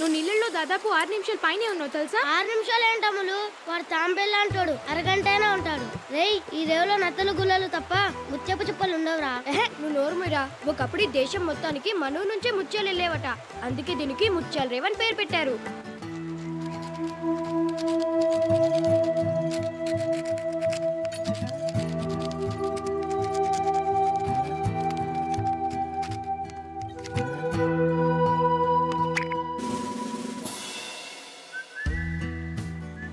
నువ్వు నీళ్ళల్లో దాదాపు 6 నిమిషాలు పైనే ఉన్నావు తెలుసా? 6 నిమిషాలు ఏంటమ్ములు? వాడు తాంబెల్లా అంటాడు, అరగంట అయినా ఉంటాడు. రేయ్, ఈ రేవులో నత్తలు గుల్లలు తప్ప ముత్యపు చిప్పలు ఉండవురా. నువ్వు నోరుమిరా. ఒకప్పుడు ఈ దేశం మొత్తానికి మనూరు నుంచే ముత్యాలు వెళ్ళేవట. అందుకే దీనికి ముత్యాల రేవ్ అని పేరు పెట్టారు.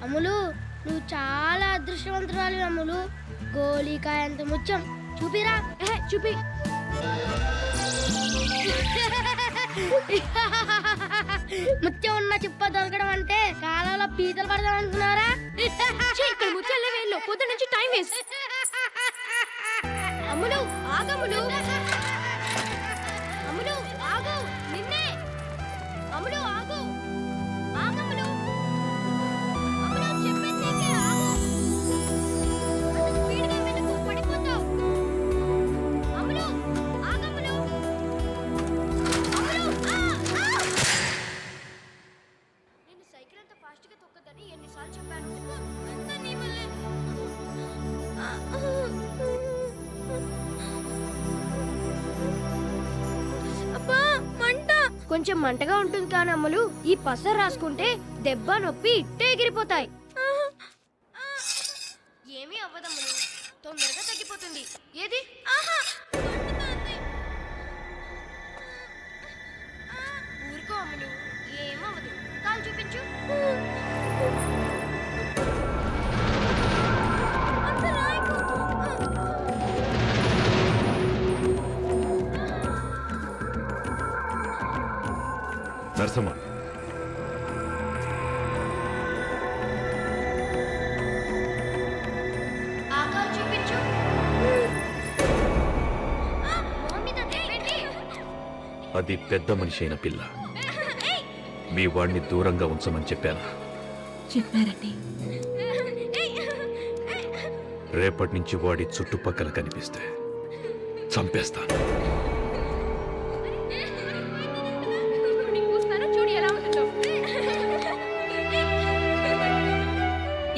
అమ్ములు, నువ్వు చాలా అదృష్టవంతురాలి అమ్ములు. గోళీకాయ అంత ముత్యం చూపిరా. చూపి. ముత్యం ఉన్న చిప్ప దొరకడం అంటే కాలంలో పీతలు పడదాం అనుకున్నారా? ఇక్కడ ముత్యాల వేల్లో పొద్దు నుంచి టైం వేస్ట్. అమ్ములు ఆగమ్ములు. అమ్ములు ఆగు. నిన్నే. అమ్ములు ఆగు. ఆగమ్ములు. అమ్ములు చెప్పేది నీకే. ఆగు. అంత స్పీడ్గా వెళ్ళకు, పడిపోతావు. అమ్ములు ఆగమ్ములు. అమ్ములు నేను సైకిల్ అంత ఫాస్ట్గా తొక్కదని ఎన్నిసార్లు చెప్పాను. అంతా నీ వల్లే. అబ్బా మంట. కొంచెం మంటగా ఉంటుంది కానీ అమ్ములు, ఈ పస రాసుకుంటే దెబ్బ నొప్పి ఇట్టే ఎగిరిపోతాయి. ఏమీ అవ్వదమ్ములు, తొందరగా తగ్గిపోతుంది. ఏది ఊరుకో అమ్ములు, ఏమవ్వదు. కాలు చూపించు. అంత రాయకు. నరసమ్మ, ఆ కాలు చూపించు. మొహం మీద దెబ్బేంటి? అది పెద్ద మనిషి అయిన పిల్ల. మీ వాడిని దూరంగా ఉంచమని చెప్పాను. చెప్పారండి. రేపటి నుంచి వాడి చుట్టుపక్కల కనిపిస్తే చంపేస్తాను. చూడు ఎలా ఉంటుందో.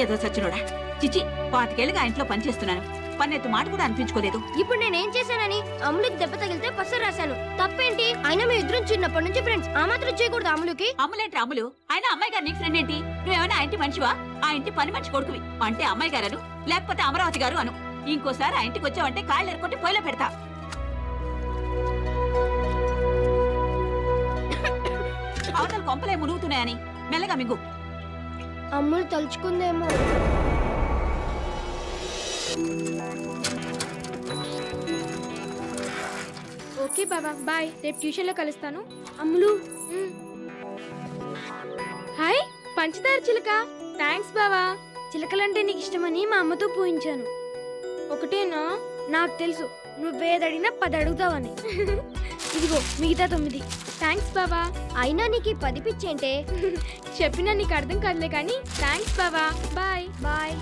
ఏదో సచ్చినోడా. చిచి, 25 ఏళ్ళుగా ఆ ఇంట్లో పనిచేస్తున్నాను. పన్నెత్తు మాట కూడా అనిపించుకోలేదు. ఇప్పుడు నేనేం చేశానని అమ్ములకి దెబ్బ తగిలితే పస రాశాను. తప్పేంటి? అయినా మీ ఇద్దరం చిన్నప్పటి నుంచి ఫ్రెండ్స్. ఆ మాత్రం చేయకూడదు అమ్ములకి. అమ్ములేంటి అమ్ములు? ఆయన అమ్మాయి గారు నీకు ఫ్రెండ్ ఏంటి? నువ్వేమైనా ఆ ఇంటి మనిషివా? ఆ ఇంటి పని మనిషి కొడుకువి అంటే అమ్మాయి గారు లేకపోతే అమరావతి గారు అను. ఇంకోసారి ఆ ఇంటికి వచ్చావంటే కాళ్ళు ఎరుకొట్టి పొయ్యిలో పెడతా. అవతల కొంపలే మునుగుతున్నాయని మెల్లగా మింగు. అమ్ములు తలుచుకుందేమో. ఓకే బాబా, బాయ్. రేపు ట్యూషన్లో కలుస్తాను. అమ్ములు, హాయ్ పంచదార చిలక. థ్యాంక్స్ బావా. చిలకలంటే నీకు ఇష్టమని మా అమ్మతో పూయించాను. ఒకటేనా? నాకు తెలుసు, నువ్వేదడిగినా 10 అడుగుతావని. ఇదిగో మిగతా 9. థ్యాంక్స్ బావా. అయినా నీకు 10 పిచ్చేంటే? చెప్పినా నీకు అర్థం కాదులే కానీ థ్యాంక్స్ బావా. Bye bye.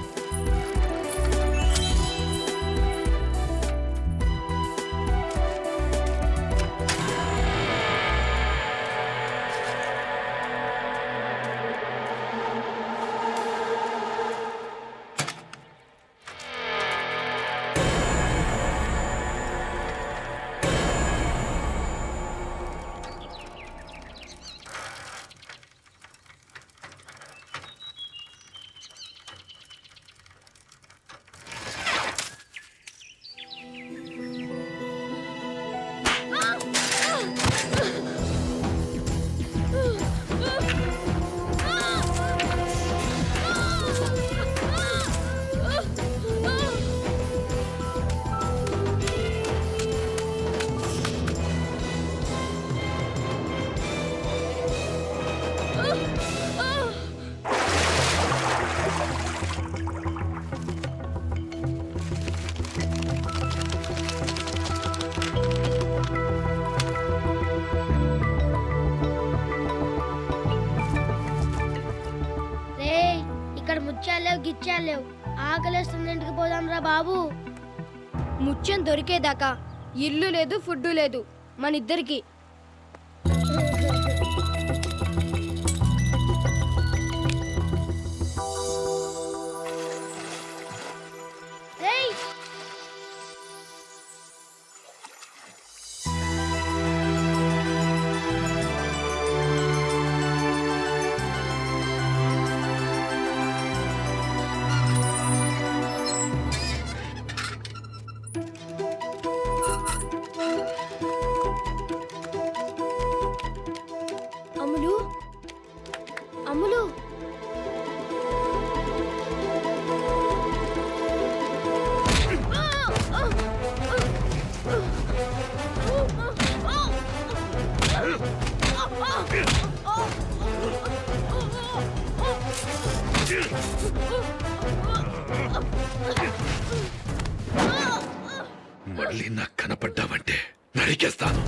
ముత్యాలేవు గిచ్చాలేవు, ఆకలేస్తుంది, ఇంటికి పోదాం రా బాబు. ముత్యం దొరికేదాకా ఇల్లు లేదు, ఫుడ్ లేదు మన ఇద్దరికి. అమ్ములు అమ్ములు మళ్ళీ నాకు కనపడ్డావంటే నరికేస్తాను.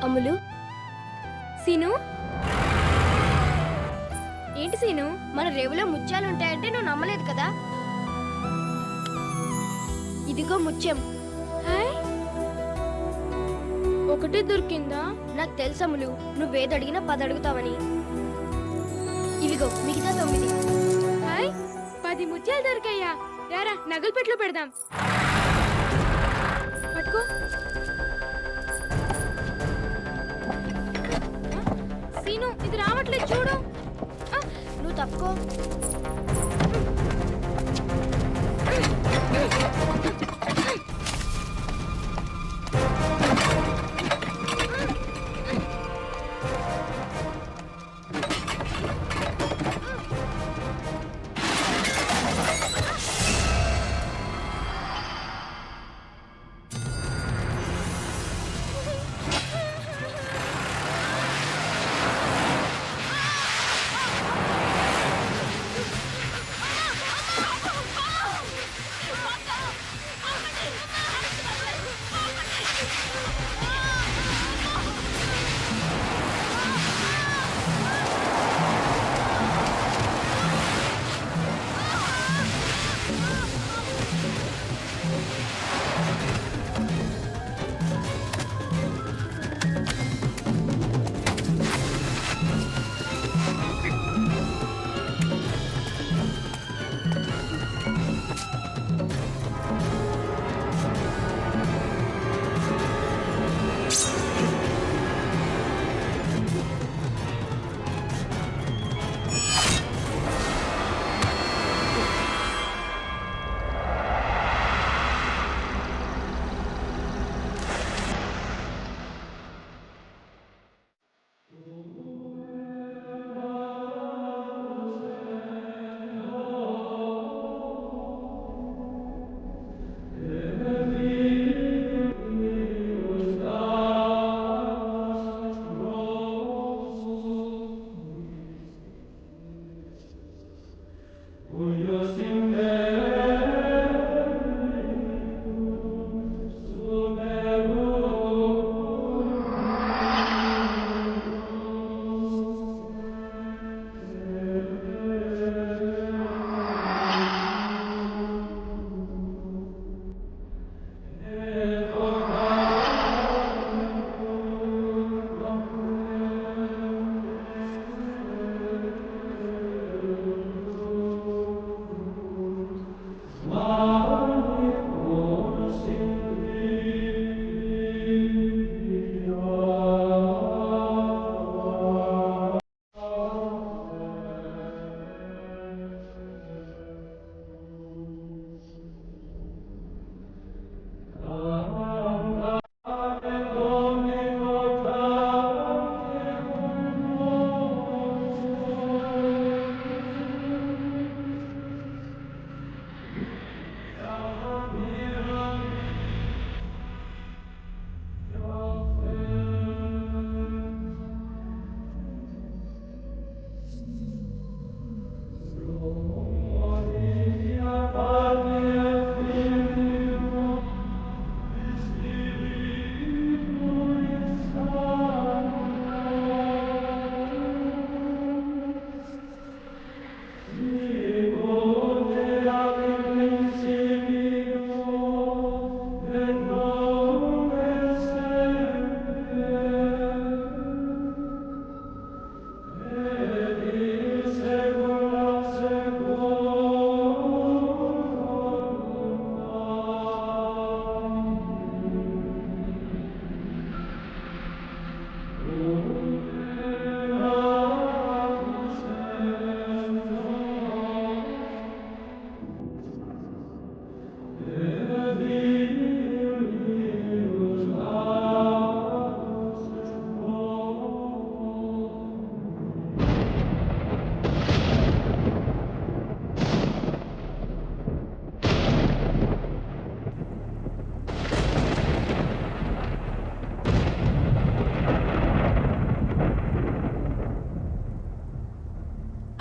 అమ్ములు సీను ఏంటి సీను మన రేవులో ముత్యాలు ఉంటాయంటే నువ్వు నమ్మలేదు కదా ఇదిగో ముత్యం హాయ్ ఒకటే దొరికిందా నాకు తెలుసు అమ్ములు నువ్వేది అడిగినా 10 అడుగుతావని ఇదిగో మిగతా 9 హాయ్ 10 ముత్యాలు దొరికాయా రారా నగలు పెట్లో పెడదాం పట్టుకో సీను ఇది రావట్లేదు చూడు నువ్వు తప్పుకో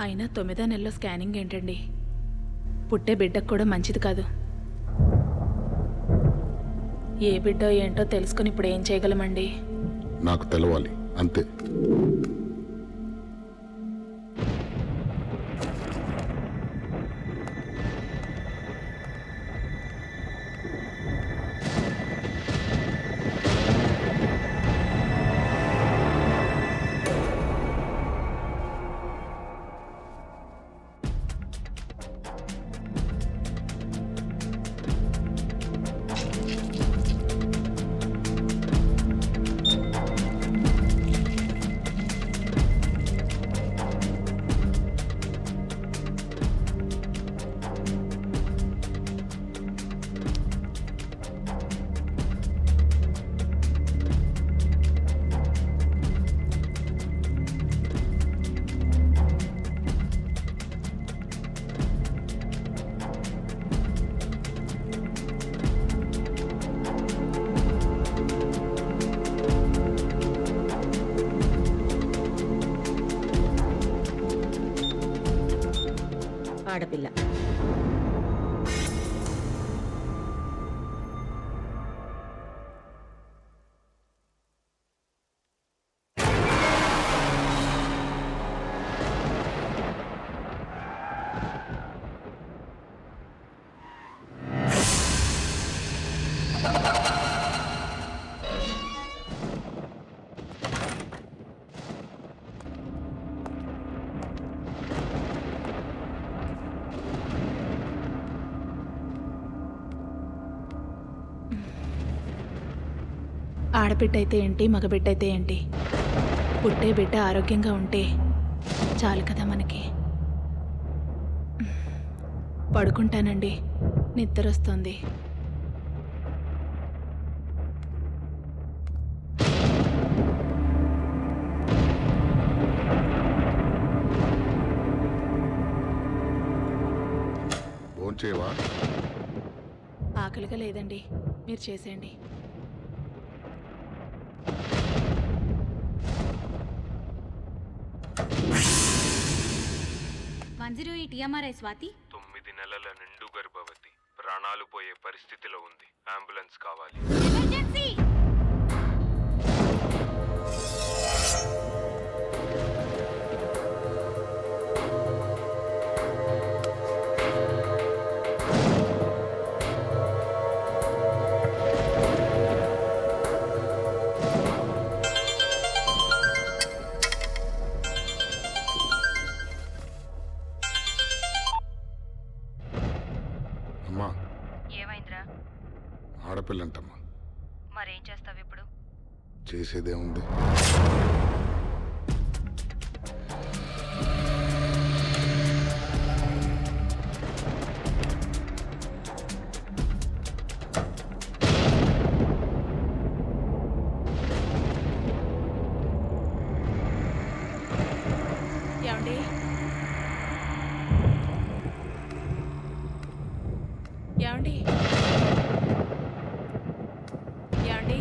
అయినా 9వ నెలలో స్కానింగ్ ఏంటండి? పుట్టే బిడ్డకు కూడా మంచిది కాదు. ఏ బిడ్డో ఏంటో తెలుసుకుని ఇప్పుడు ఏం చేయగలమండి? నాకు తెలవాలి అంతే. ఆడపిల్ల. ఆడబిడ్డ అయితే ఏంటి, మగబిడ్డ అయితే ఏంటి? పుట్టే బిడ్డ ఆరోగ్యంగా ఉంటే చాలు కదా మనకి. పడుకుంటానండి, నిద్ర వస్తుంది. భోంచేవా? ఆకలిగా లేదండి, మీరు చేసేయండి. మంజిరు ఈ టీఎంఆర్ఐ స్వాతి 9 నెలల నిండు గర్భవతి, ప్రాణాలు పోయే పరిస్థితిలో ఉంది. అంబులెన్స్ కావాలి. ఎమర్జెన్సీ. అమ్మా, ఏమైందిరా? ఆడపిల్లంటమ్మా. మరేం చేస్తావు ఇప్పుడు? చేసేదేముంది? ఏమండి? ఏమండి? ఏమండి?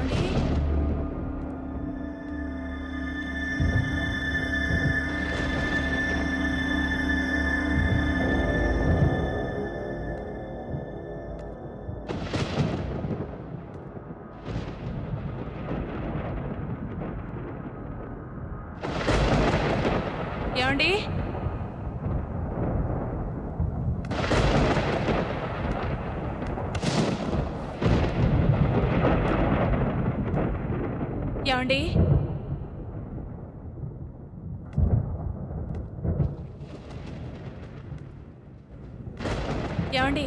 ఏమండి? ఏమండి? ఏమండి? ఏమండి? ఏమండి?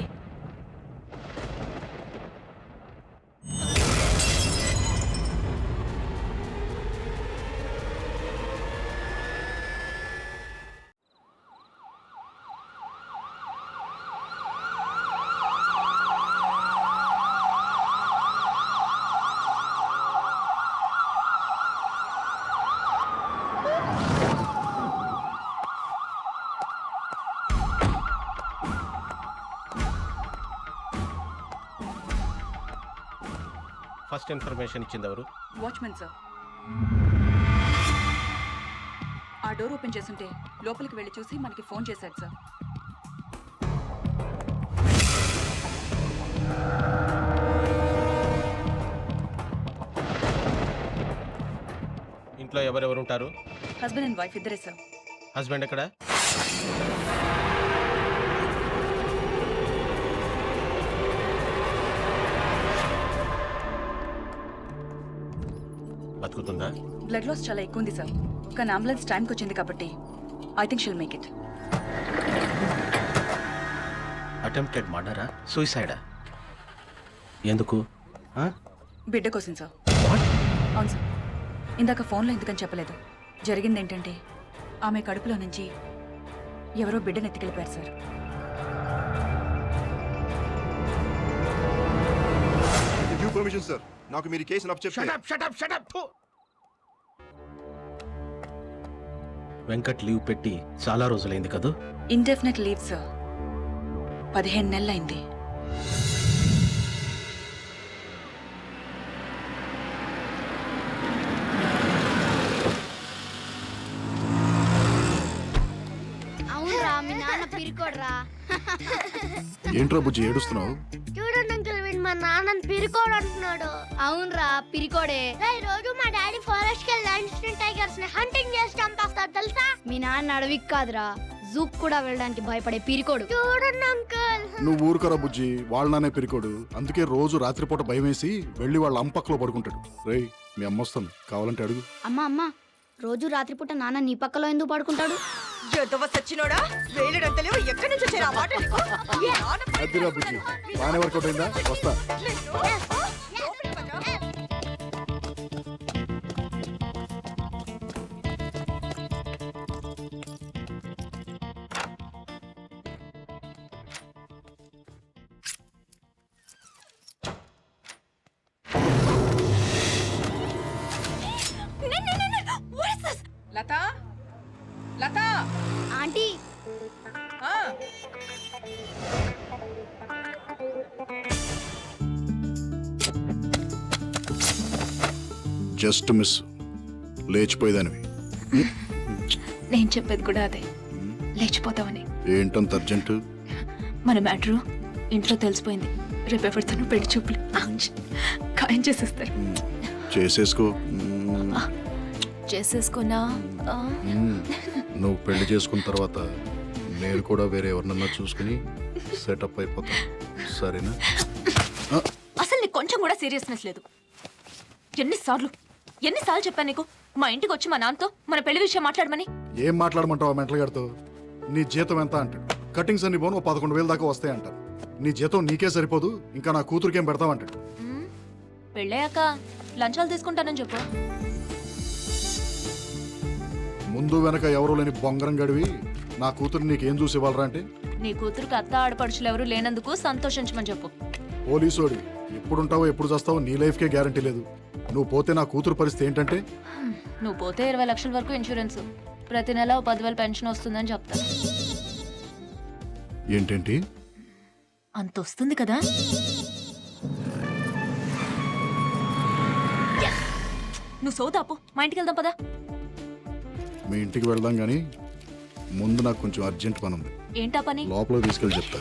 ఫస్ట్ ఇన్ఫర్మేషన్ ఇచ్చింది ఎవరు? Watchman sir. ఆ డోర్ ఓపెన్ చేస్తుంటే లోపలికి వెళ్ళి చూసి మనకి ఫోన్ చేశాడు సార్. ఇంట్లో ఎవరెవరు ఉంటారు? హస్బెండ్ అండ్ వైఫ్ ఇద్దరే సార్. హస్బెండ్ ఎక్కడ? బతుకుతుందా? బ్లడ్ లాస్ చాలా ఎక్కువ ఉంది సార్. కానీ అంబులెన్స్ టైంకి వచ్చింది కాబట్టి I think she'll make it. Attempted మర్డరా, సూసైడా? ఎందుకు? బిడ్డ కోసం సార్. అవును సార్. ఇందాక ఫోన్లో ఎందుకని చెప్పలేదు. జరిగింది ఏంటంటే ఆమె కడుపులో నుంచి ఎవరో బిడ్డను ఎత్తుకెళ్ళిపోయారు సార్. పర్మిషన్ సార్, నాకు మీరు కేసును అప్పచెప్తే. వెంకట్ లీవ్ పెట్టి చాలా రోజులైంది కదా? Indefinite leave sir. 15 నెలలైంది. అవునరా, మీ నాన్న పిరికోడ్రా. ఏంట్రా బుజ్జి ఏడుస్తున్నావు? చూడండి అంకుల్, వీడు మా నాన్నని పిరికోడు అంటున్నాడు. అవునరా పిరికోడే. రోజు మా డాడీ ఫారెస్ట్ కి వెళ్ళి టైగర్స్ ని హంటింగ్ చేసి చంపేస్తాడు తెలుసా? మీ నాన్న అడవికి కాదురా, జూక్ కూడా వెళ్ళడానికి భయపడే పిరికోడు. చూడండి అంకుల్. నువ్వు ఊరుకరా బుజ్జి, వాళ్ళనే పిరికోడు. అందుకే రోజు రాత్రిపూట భయం వేసి వెళ్ళి వాళ్ళ అంపక్కలో పడుకుంటాడు. రేయ్, మీ అమ్మ వస్తుంది, కావాలంటే అడుగు. అమ్మా రోజు రాత్రిపూట నాన్న నీ పక్కలో ఎందుకు పడుకుంటాడు? అదిరా బుజ్జి, బాగానే వర్కౌట్ అయిందా? వస్తా. Lata, Lata, aunty just miss, లేచిపోయేదానివి. నేను చెప్పేది కూడా అదే, లేచిపోతావని. ఏంటంత అర్జెంటు? మన మ్యాటరు ఇంట్లో తెలిసిపోయింది. రేపు ఎవరితోనూ పెళ్లి చూపులు ఖాయం చేసేస్తారు. చేసేసుకో. చేసేసుకున్నా నువ్వు పెళ్లి చేసుకున్న తర్వాత నేను కూడా వేరే ఎవరినన్నా చూసుకుని సెటప్ అయిపోతా. సరేనా? అసలు నీకు కొంచెం కూడా సీరియస్నెస్ లేదు. ఎన్నిసార్లు చెప్పాను నీకు మా ఇంటికి వచ్చి మా నాన్నతో మన పెళ్లి విషయం మాట్లాడమని? ఏం మాట్లాడమంటావు మెంటల్ గారితో? నీ జీతం ఎంత అంటాడు. కటింగ్స్ అన్ని పోను 11,000 దాకా వస్తాయి అంటారు. నీ జీతం నీకే సరిపోదు, ఇంకా నా కూతురికేం పెడతావంటాడు. పెళ్ళయ్యాక లంచాలు తీసుకుంటానని చెప్పు. ముందు వెనక ఎవరూ లేని బొంగరం గడివి నా కూతురు నీకేం చూసి ఇవ్వాలరా అంటే? నీ కూతురుకి అత్త ఆడపడుచులు ఎవరు లేనందుకు సంతోషించమని చెప్పు. పోలీసోడి, ఎప్పుడుంటావో ఎప్పుడు చేస్తావో నీ లైఫ్కే గ్యారంటీ లేదు. నువ్వు పోతే నా కూతురు పరిస్థితి ఏంటంటే? నువ్వు పోతే 20 లక్షల వరకు ఇన్సూరెన్స్, ప్రతి నెల 10,000 పెన్షన్ వస్తుందని చెప్తా. ఏంటేంటి? అంత వస్తుంది కదా? నువ్వు సోదాపు, మా ఇంటికి వెళ్దాం పదా. మీ ఇంటికి వెళ్దాం గానీ ముందు నాకు కొంచెం అర్జెంట్ పని ఉంది. ఏంటా పని? లోపల తీసుకెళ్ళి చెప్తా.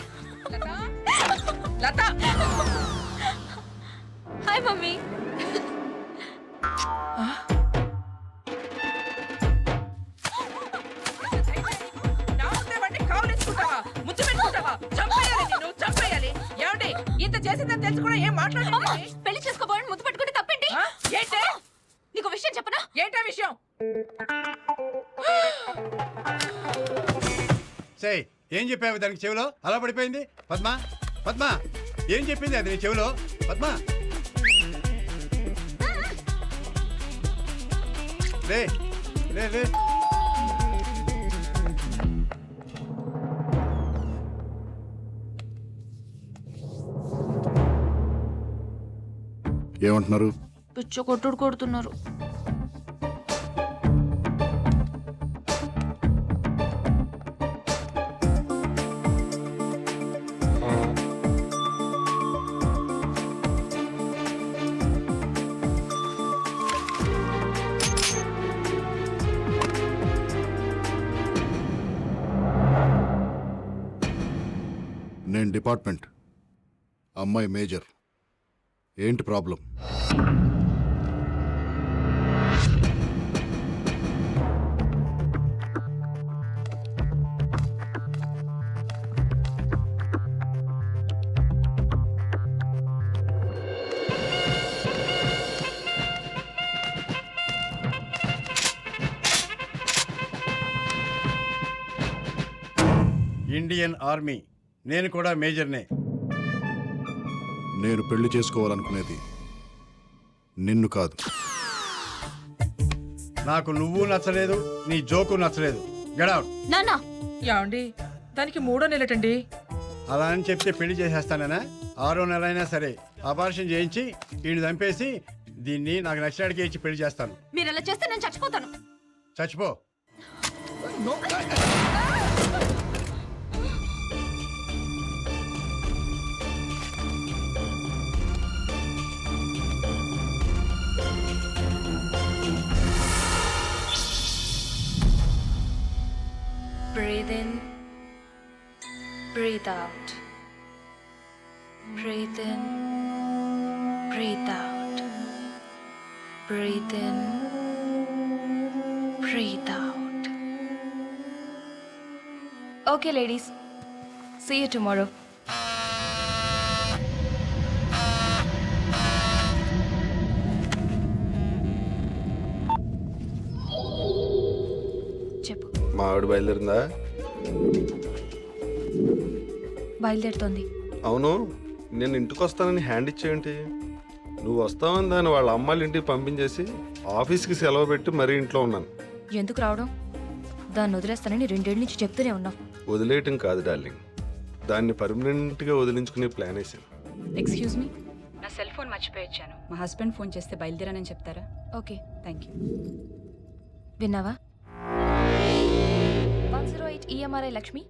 Hi mummy. పెళ్లి చేసుకోబోయని ముద్దు పట్టుకుంటే తప్పేంటి? నీకు విషయం చెప్పనా? ఏంటా విషయం? ఏం చెప్పావు దానికి చెవిలో? అలా పడిపోయింది. పద్మ, పద్మ, ఏం చెప్పింది అది నీ చెవిలో? పద్మ, లే లే లే. ఏమంటున్నారు? పిచ్చ కొట్టుడు కొడుతున్నారు. డిపార్ట్మెంట్. అమ్మాయి మేజర్. ఏంటి ప్రాబ్లం? Indian army. నేను కూడా మేజర్నే. నేను పెళ్లి చేసుకోవాలనుకునేది నిన్ను కాదు. నాకు నువ్వు నచ్చలేదు, నీ జోకు నచ్చలేదు. Get out. నాన్న యాండి దానికి 3వ నెలటండి. అలా అని చెప్తే పెళ్లి చేసేస్తానా? 6వ నెల అయినా సరే అబార్షన్ చేయించి వీడిని చంపేసి దీన్ని నాకు నచ్చినడికి ఇచ్చి పెళ్లి చేస్తాను. మీరు అలా చేస్తే నేను చచ్చిపోతాను. చచ్చిపో. Breathe in, breathe out. Breathe in, breathe out. Breathe in, breathe out. Okay, ladies. See you tomorrow. చెప్పు. మా ఆవిడ బయలుదేరిందా? బయలుదేరుతోంది. అవును, నేను ఇంటికి వస్తానని హ్యాండ్ ఇచ్చేయండి. నువ్వు వస్తావని దాన్ని వాళ్ళ అమ్మాయిల ఇంటికి పంపించేసి ఆఫీస్కి సెలవు పెట్టి మరీ ఇంట్లో ఉన్నాను. ఎందుకు రావడం? దాన్ని వదిలేస్తానని 2 ఏళ్ళ నుంచి చెప్తూనే ఉన్నావు. వదిలేయటం కాదు డార్లింగ్, దాన్ని పర్మనెంట్గా వదిలించుకునే ప్లాన్ వేసాను. Excuse me. నా సెల్ ఫోన్ మర్చిపోయొచ్చాను. మా హస్బెండ్ ఫోన్ చేస్తే బయలుదేరానని చెప్తారా? ఓకే. Thank you. విన్నావా? 108 EMRI లక్ష్మి.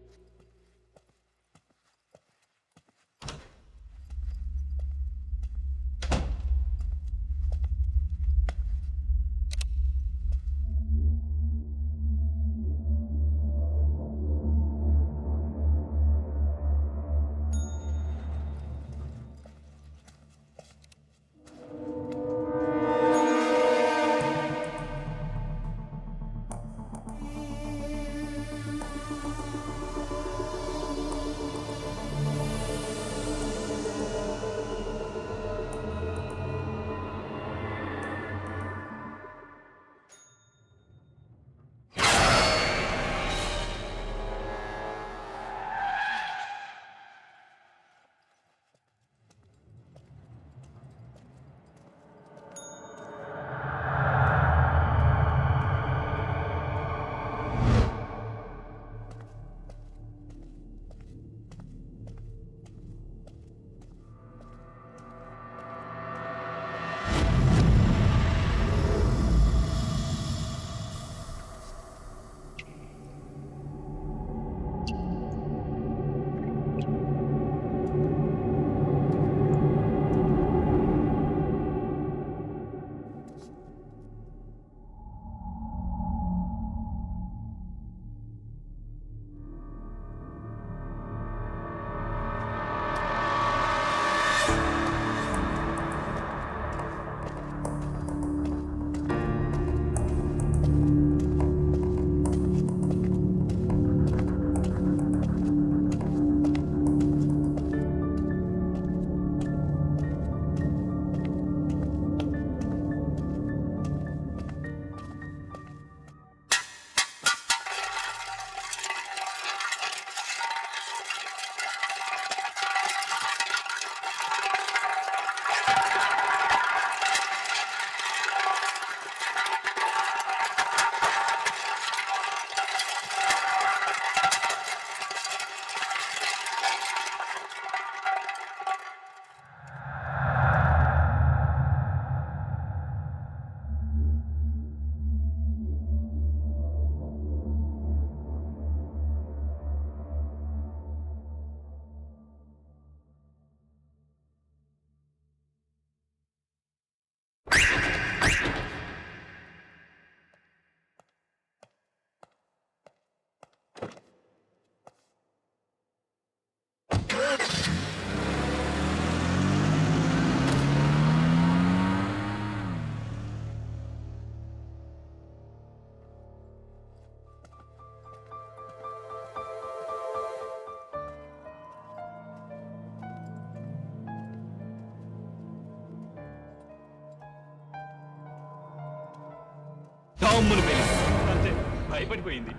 జమ్ములు పెళ్ళి అంతే భయపడిపోయింది.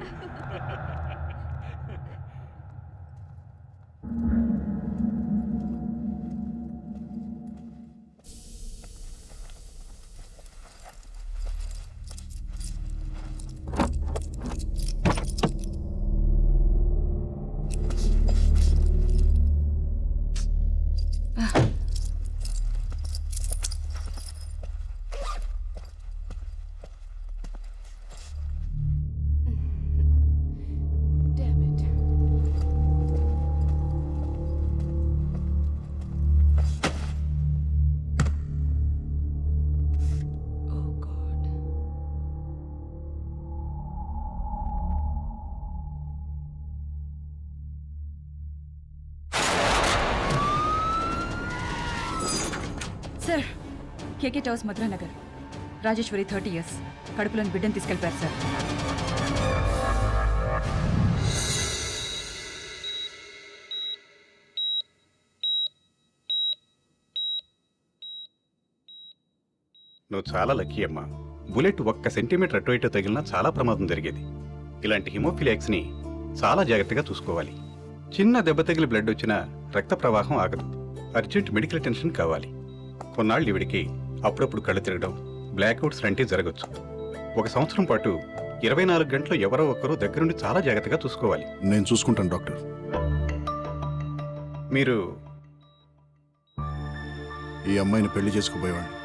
సార్, కేకే టవర్స్ మధురానగర్, రాజేశ్వరి 30 years, కడుపులోని బిడ్డను తీసుకెళ్ళిపోయారు సార్. నువ్వు చాలా లక్కీ అమ్మా. బుల్లెట్ 1 సెంటీమీటర్ అటు ఇటు తగిలినా చాలా ప్రమాదం జరిగేది. ఇలాంటి హిమోఫిలియాక్స్ని చాలా జాగ్రత్తగా చూసుకోవాలి. చిన్న దెబ్బ తగిలి బ్లడ్ వచ్చినా రక్త ప్రవాహం ఆగదు. అర్జెంట్ మెడికల్ అటెన్షన్ కావాలి. కొన్నాళ్ళు ఇవిడికి అప్పుడప్పుడు కళ్ళు తిరగడం, బ్లాక్అవుట్స్ లాంటివి జరగచ్చు. 1 సంవత్సరం పాటు 24 గంటలు ఎవరో ఒక్కరూ దగ్గరుండి చాలా జాగ్రత్తగా చూసుకోవాలి. నేను చూసుకుంటాను డాక్టర్. మీరు ఈ అమ్మాయిని పెళ్లి చేసుకుపోయేవాడిని.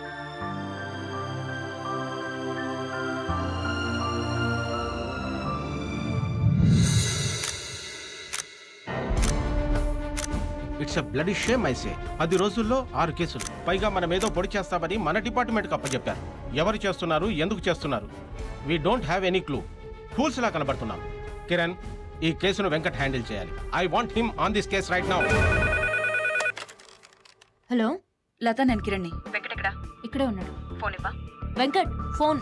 It's a bloody shame I. 10 రోజుల్లో 6 కేసులు, పైగా మనం ఏదో పొడి చేస్తామని మన డిపార్ట్మెంట్కి అప్పచెప్పారు. ఎవరు చేస్తున్నారు, ఎందుకు చేస్తున్నారు? We don't have any clue. Fools లా కనబడుతున్నాం. కిరణ్, ఈ కేసును వెంకట్ హ్యాండిల్ చేయాలి. I want him on this case right now. Hello Lata, నేను కిరణ్ని. వెంకట్ ఎక్కడా? ఇక్కడే ఉన్నాడు. ఫోన్ ఇవ్వా. వెంకట్ ఫోన్.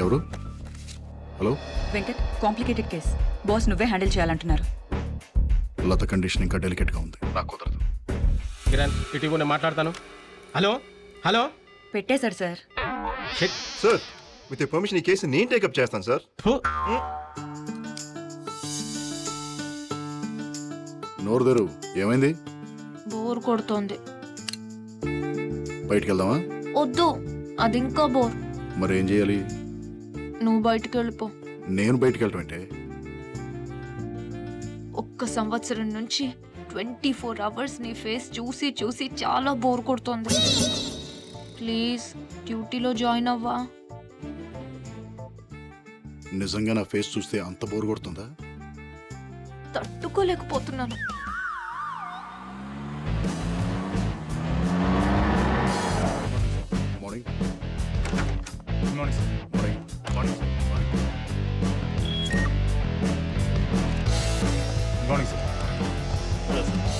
ఎవరు? Hello Venkat, complicated case. Boss నువ్వే హ్యాండిల్ చేయాలంటున్నారు. లత కండిషన్ ఇంకా డెలికేట్గా ఉంది, నాకు కుదరదు. కిరణ్, ఇటీవల నేను మాట్లాడతాను. Hello hello. పెట్టేశారు సార్. సార్, విత్ పర్మిషన్ ఈ కేసు నేను టేకప్ చేస్తాను సార్. నోరు తెరు. ఏమైంది? బోర్ కొడుతోంది. బయటికి వెళ్దామా? వద్దు, అది ఇంకా బోర్. మరి ఏం చేయాలి? నువ్వు బయటికి వెళ్ళిపో. నేను బయటికి వెళ్ళటం అంటే? 1 సంవత్సరం నుంచి 24 hours నీ ఫేస్ చూసి చూసి చాలా బోర్ కొడుతోంది. ప్లీజ్ డ్యూటీలో జాయిన్ అవ్వా. నిజంగా నా ఫేస్ చూస్తే అంత బోర్ కొడుతుందా? తట్టుకోలేకపోతున్నాను. Morning. Good morning sir. Morning. Morning sir. Good morning sir.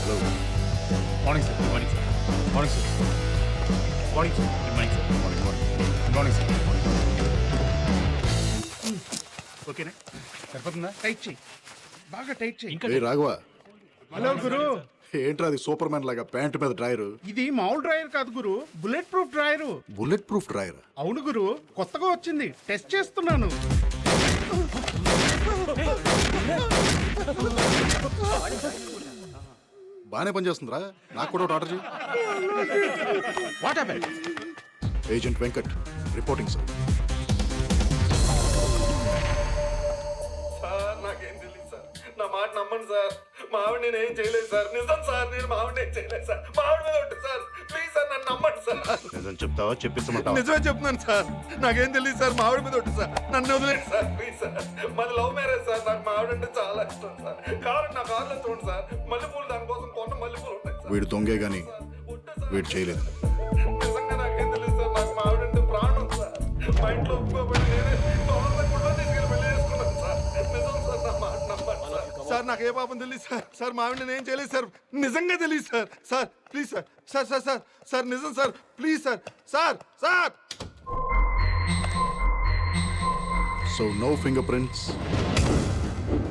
Hello. Morning sir. Morning sir. Morning sir. Morning sir. Good morning sir. Morning morning. Good morning sir. ఓకేనా? సరిపోతుందా? టైట్ చేయి, బాగా టైట్ చేయి. ఏ రాఘవ, హలో గురు. ఏంట్రా అది సూపర్ మ్యాన్ లాగా ప్యాంట్ మీద డ్రాయరు? ఇది మామూలు డ్రైవర్ కాదు గురు, bullet proof driver. Bullet proof drawer? అవును గురు, కొత్తగా వచ్చింది, టెస్ట్ చేస్తున్నాను. బాగానే పనిచేస్తుందిరా. నాకు కూడా ఒకటి ఆర్డర్ చేయి. What happened? Agent Venkat reporting sir. Sir, నాకేం తెలియదు సార్. నా మాట నమ్మండి సార్. మా ఆవిడ నేను ఏం చేయలేదు సార్. నిజం సార్, నేను మా ఆవిడ ఏం చేయలేదు సార్. మా ఆవిడ మీద ఉంటుంది సార్. ప్లీజ్ సార్, నన్ను నమ్మండి సార్. నిజం చెప్తావా, చెప్పిస్తామంటావా? నిజమే చెప్తున్నాను సార్. నాకేం తెలియదు సార్. మా ఆవిడ మీద ఉంటుంది సార్. నన్ను వదిలేండి సార్, ప్లీజ్ సార్. మాది లవ్ మ్యారేజ్ సార్. నాకు మా ఆవిడ అంటే చాలా ఇష్టం సార్. కావాలంటే నా కార్లో చూడండి సార్. మల్లెపూలు దానికోసం కొన్న మల్లెపూలు ఉన్నాయి సార్. వీడు దొంగే గాని వీడు చేయలేదు. నిజంగా నాకేం తెలియదు సార్. నాకు మా ఆవిడ అంటే ప్రాణం సార్. మా ఇంట్లో ఒప్పుకోబడి నేనే తొందరగా తీసుకెళ్ళి పెళ్లి చేసుకున్నాను సార్. నిజం సార్, నా మాట నమ్మండి సార్. సార్, నాకు ఏ పాపం తెలియదు సార్. సార్, మా ఆవిడ నేను ఏం చేయలేదు సార్. నిజంగా తెలియదు sir. Sir please sir. Sir sir sir sir నిజం sir. Please sir. Sir sir. So no fingerprints,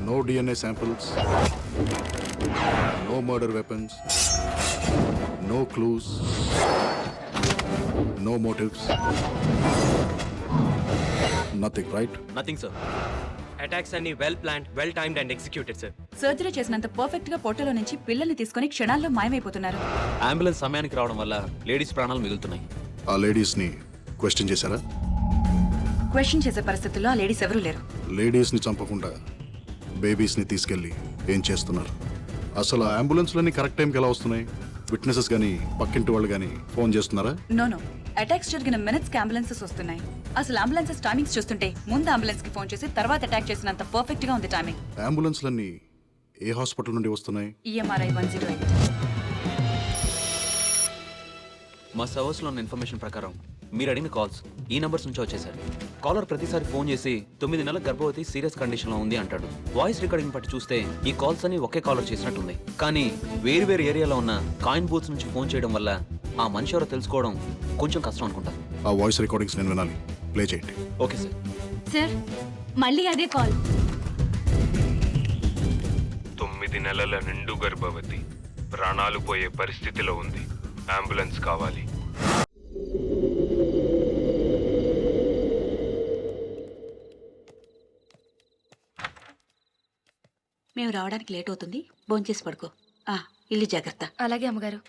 no DNA samples, no murder weapons, no clues, no motives, nothing, right? Nothing sir. Attacks అన్ని well planned, well timed and executed sir. Surgery చేసినంత perfect గా పొట్టలో నుంచి పిల్లల్ని తీసుకొని క్షణాల్లో మాయమైపోతున్నారు. Ambulance సమయానికి రావడం వల్ల లేడీస్ ప్రాణాలు మిగులుతున్నాయి. ఆ లేడీస్ని క్వశ్చన్ చేశారా? క్వశ్చన్ చేసే పరిస్థితుల్లో ఆ లేడీస్ ఎవరూ లేరు. లేడీస్ని చంపకుండా బేబీస్ని తీసుకెళ్ళి ఏం చేస్తున్నారు? అసలు ఆ అంబులెన్స్లన్నీ కరెక్ట్ టైంకి ఎలా వస్తున్నాయి? విట్నెసెస్ కానీ పక్కింటి వాళ్ళు కానీ ఫోన్ చేస్తున్నారా? నో అటాక్స్ జరిగిన మినిట్స్ కి అంబులెన్సెస్ వస్తున్నాయి. అసలు అంబులెన్సెస్ టైమింగ్స్ చూస్తుంటే ముందు అంబులెన్స్ కి ఫోన్ చేసి తర్వాత అటాక్ చేసినంత పర్ఫెక్ట్ గా ఉంది టైమింగ్. అంబులెన్స్లన్నీ ఏ హాస్పిటల్ నుండి వస్తున్నాయి? EMRI 108. మా సర్వర్స్లో ఉన్న ఇన్ఫర్మేషన్ ప్రకారం మీరు అడిగిన కాల్స్ ఈ నంబర్స్ నుంచి వచ్చేసారు. కాలర్ ప్రతిసారి ఫోన్ చేసి 9 నెలల గర్భవతి సీరియస్ కండిషన్లో ఉంది అంటాడు. వాయిస్ రికార్డింగ్ బట్టి చూస్తే ఈ కాల్స్ అన్ని ఒకే కాలర్ చేసినట్టుంది. కానీ వేరు వేరు ఏరియాలో ఉన్న కాయిన్ బూత్స్ నుంచి ఫోన్ చేయడం వల్ల ఆ మనిషి ఎవరో తెలుసుకోవడం కొంచెం కష్టం అనుకుంటా. ఆ వాయిస్ రికార్డింగ్స్ నేను వినాలి. ప్లే చేయండి. Okay sir. సార్ మళ్ళీ అదే కాల్. 9 నెలల నిండు గర్భవతి ప్రాణాలు పోయే పరిస్థితిలో ఉంది. అంబులెన్స్ కావాలి. మేము రావడానికి లేట్ అవుతుంది, భోంచేసి పడుకో. ఇల్లు జాగ్రత్త. అలాగే అమ్మగారు.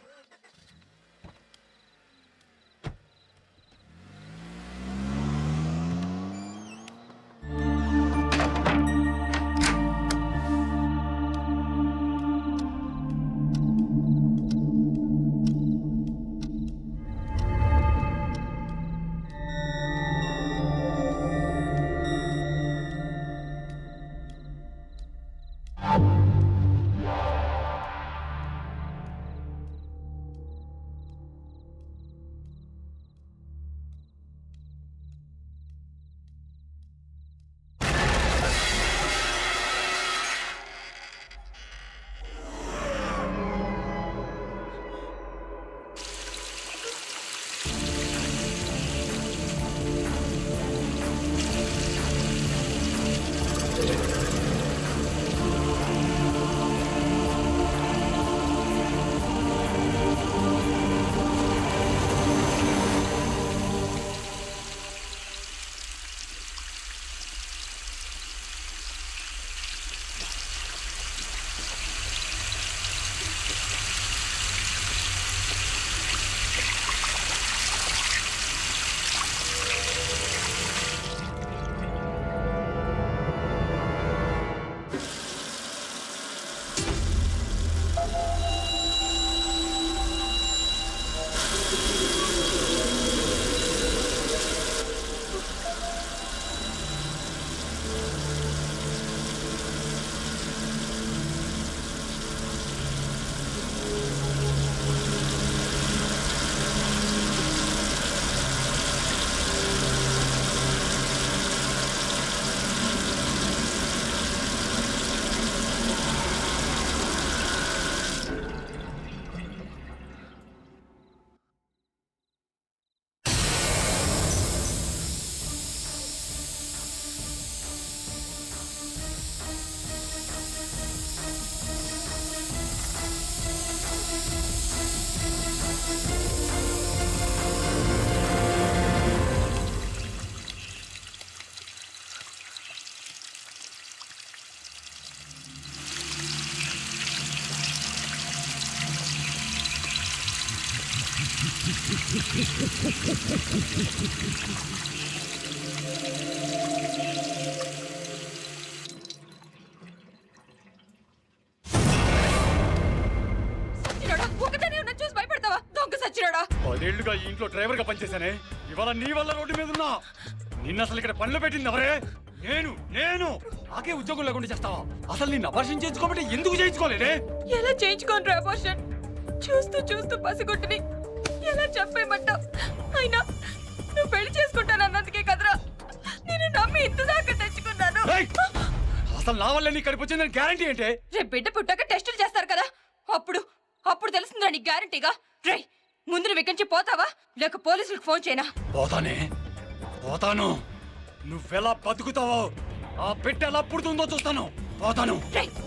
పదేళ్లుగా ఈ ఇంట్లో డ్రైవర్ గా పనిచేశానే, ఇవాళ నీ వల్ల రోడ్డు మీద ఉన్నా. నిన్న అసలు ఇక్కడ పనిలో పెట్టింది ఎవరే? నేను నాకే ఉద్యోగం లేకుండా చేస్తావా? అసలు నిన్ను అపర్షన్ చేయించుకోమంటే ఎందుకు చేయించుకోలేదే? ఎలా చేయించుకోండి అబార్షన్? చూస్తూ చూస్తూ పసిగుట్టుని ఎలా చెప్పేయమంటావు? అయినా నువ్వు పెళ్లి చేసుకుంటానన్నందుకే కదరా నేను నమ్మి ఇంత దాకా తెచ్చుకున్నాను. అసలు నా వల్ల నీ కడుపు వచ్చిందని గ్యారంటీ ఏంటే? రేపు బిడ్డ పుట్టాక టెస్టులు చేస్తారు కదా, అప్పుడు తెలుస్తుందా నీ గ్యారంటీగా? రే ముందు నువ్వు ఇక్కడి నుంచి పోతావా లేక పోలీసులకు ఫోన్ చేయనా? పోతాను. నువ్వెలా బతుకుతావో, ఆ పెట్టె ఎలా పుడుతుందో చూస్తాను. పోతాను.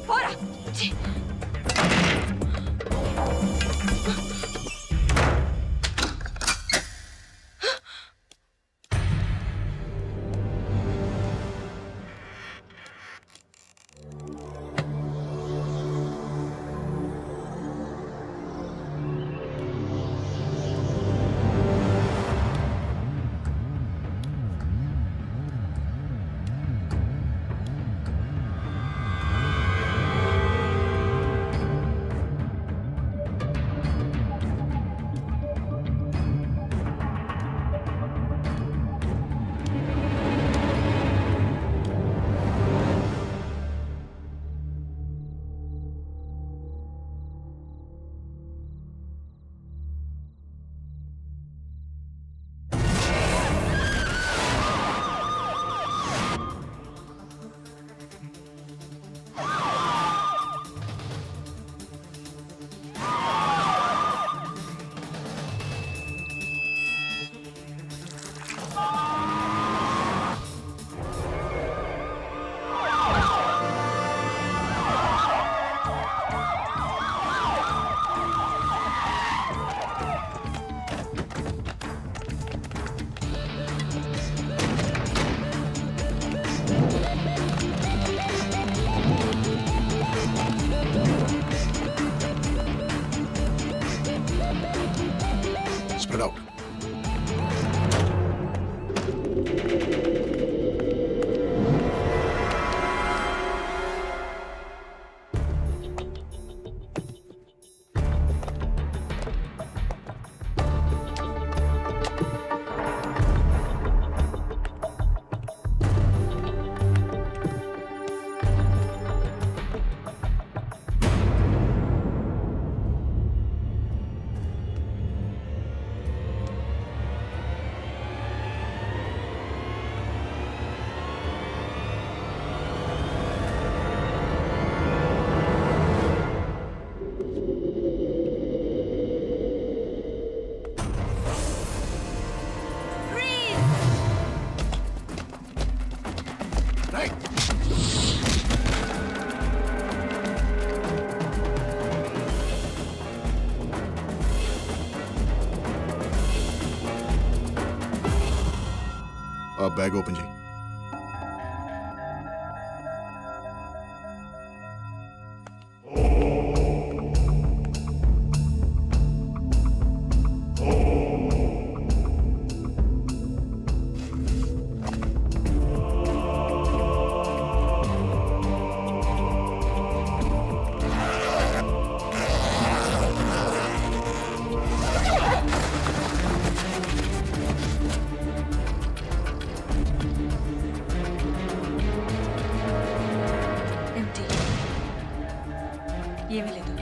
పోరా. ఆ బ్యాగ్ ఓపెన్ చేయి. ఎంటీ. ఏమీ లేదు.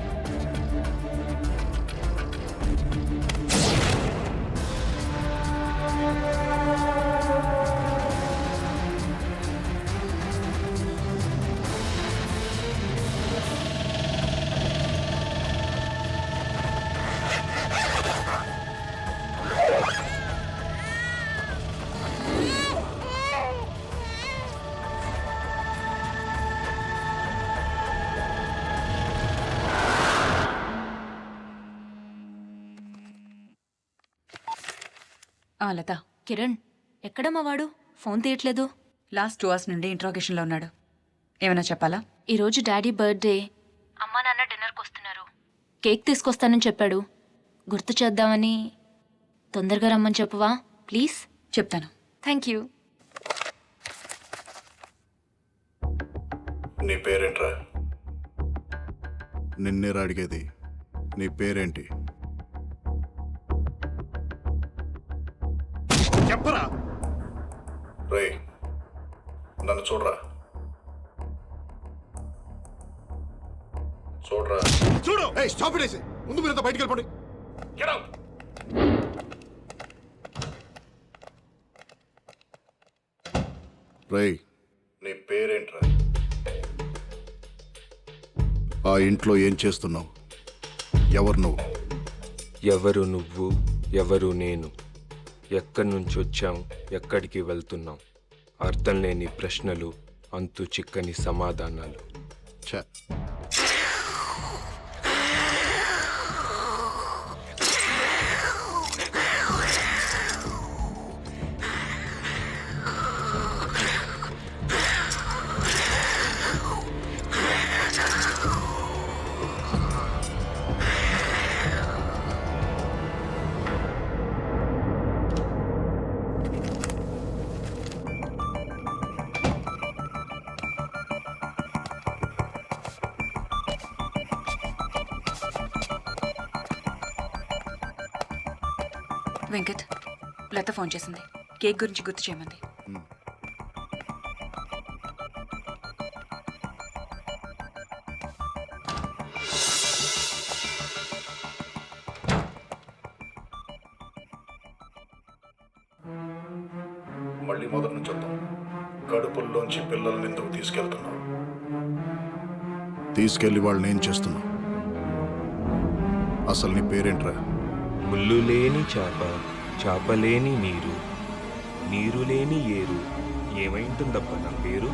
లత. కిరణ్, ఎక్కడమ్మా వాడు? ఫోన్ తీయట్లేదు. లాస్ట్ 2 hours నుండి ఇంట్రాగేషన్లో ఉన్నాడు. ఏమైనా చెప్పాలా? ఈరోజు డాడీ బర్త్డే. అమ్మా నాన్న డిన్నర్కి వస్తున్నారు. కేక్ తీసుకొస్తానని చెప్పాడు. గుర్తు చేద్దామని. తొందరగా రమ్మని చెప్పవా ప్లీజ్? చెప్తాను. Thank you. నీ పేరేంట్రా? నిన్నేరా అడిగేది. నీ పేరేంటి? చెప్పరా. రే, నన్ను చూడరా. చూడరా. చూడు. ఏయ్, స్టాప్ ఇట్. ముందు మీరంతా బయటికి వెళ్ళిపోండి. Get out. రే, నీ పేరేంట్రా? ఆ ఇంట్లో ఏం చేస్తున్నావు? ఎవరు నువ్వు? ఎవరు నువ్వు, ఎవరు నేను, ఎక్కడి నుంచి వచ్చాం, ఎక్కడికి వెళ్తున్నాం, అర్థం లేని ప్రశ్నలు, అంతు చిక్కని సమాధానాలు. ఛ. వెంకట్, లత ఫోన్ చేసింది. కేక్ గురించి గుర్తు చేయమంది. మళ్ళీ మొదటి నుంచి వద్దాం. కడుపుల్లోంచి పిల్లల్ని ఎందుకు తీసుకెళ్తున్నావు? తీసుకెళ్లి వాళ్ళని ఏం చేస్తున్నావు? అసలు నీ పేరేంట్రా? ముళ్ళు లేని చేప, చేప లేని నీరు, నీరు లేని ఏరు, ఏమైంటుందబ్బా నా పేరు?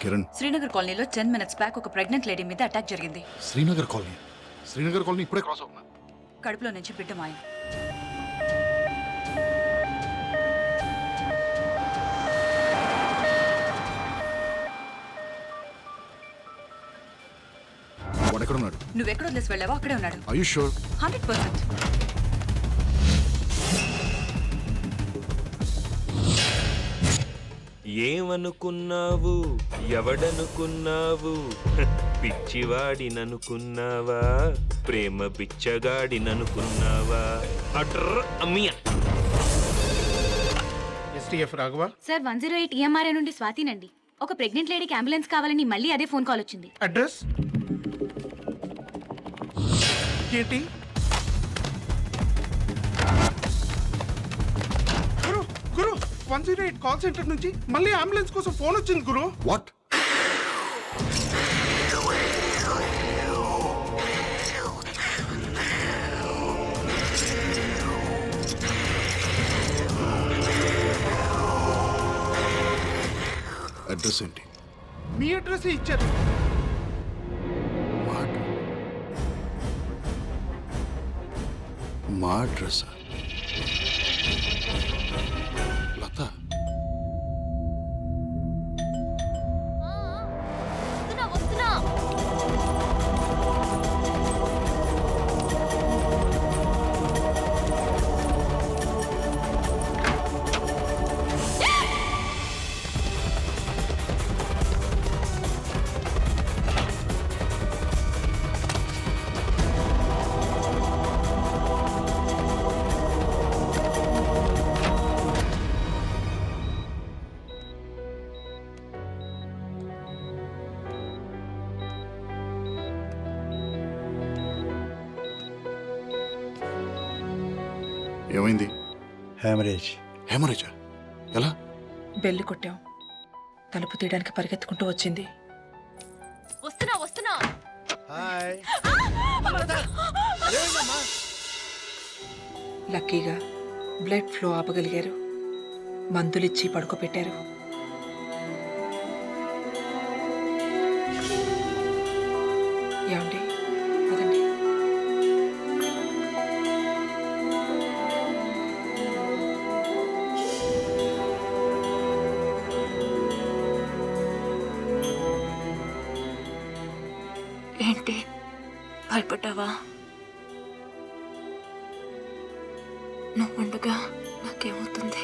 కిరణ్, శ్రీనగర్ కాలనీలో 10 minutes బ్యాక్ ఒక ప్రెగ్నెంట్ లేడీ మీద అటాక్ జరిగింది. శ్రీనగర్ కాలనీ ఇప్పుడే క్రాస్ అవుతున్నా. కడుపులో నుంచి బిడ్డ మాయం. వాడు ఎక్కడున్నాడు? నువ్వెక్కడ వదిలేసి వెళ్ళావో అక్కడే ఉన్నాడు. Are you sure? 100%. ఏమనుకున్నావు, ఎవడనుకున్నావు? పిచ్చివాడిననుకున్నావా, ప్రేమ బిచ్చగాడిననుకున్నావా? అట్ర అమ్మియ. ఎస్టీఎఫ్ రాఘవ. సార్ 108 EMRA నుండి స్వాతినండి. ఒక ప్రెగ్నెంట్ లేడీకి అంబులెన్స్ కావాలని మళ్ళీ అదే ఫోన్ కాల్ వచ్చింది. అడ్రస్ ఏంటి? గురు 108 కాల్ సెంటర్ నుంచి మళ్ళీ అంబులెన్స్ కోసం ఫోన్ వచ్చింది గురు. వాట్? అడ్రస్ ఏంటి? మీ అడ్రస్ ఇచ్చారు. మా అడ్రస్ లత. ఏమైంది? హెమరేజా? ఎలా? బెల్లు కొట్టాం, తలుపు తీయడానికి పరిగెత్తుకుంటూ వచ్చింది. వస్తున్నా. లక్కీగా బ్లడ్ ఫ్లో ఆపగలిగారు. మందులిచ్చి పడుకోబెట్టారు. ఏమండి అదండి. ఏంటి భయపడ్డావా? నువ్వుండగా నాకేమవుతుంది?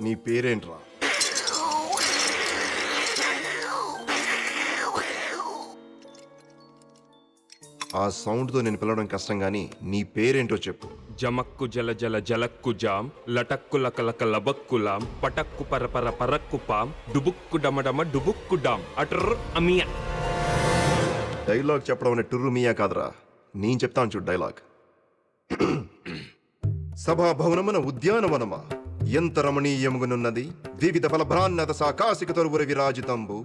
నీ పేరేంట్రా? ఆ సౌండ్తో నేను పిలవడం కష్టం కానీ నీ పేరేంటో చెప్పు. జమక్కు జల జల జలక్కు జాం, లటక్కు లకలక లబక్కులాం, పటక్కు పరపర పరక్కు పాం, డుబుక్కు డమడమ డుబుక్కు డాం. అట్ర అమియా. డైలాగ్ చెప్పడం అనే టుర్రు మియా కాదురా, నేను చెప్తాను చూడు డైలాగ్. సభాభవనమున ఉద్యానవనమా ఎంత రమణీయముగునున్నది, వివిధ ఫలభ్రాన్నత సాకాశిక తరువుర విరాజితంబు,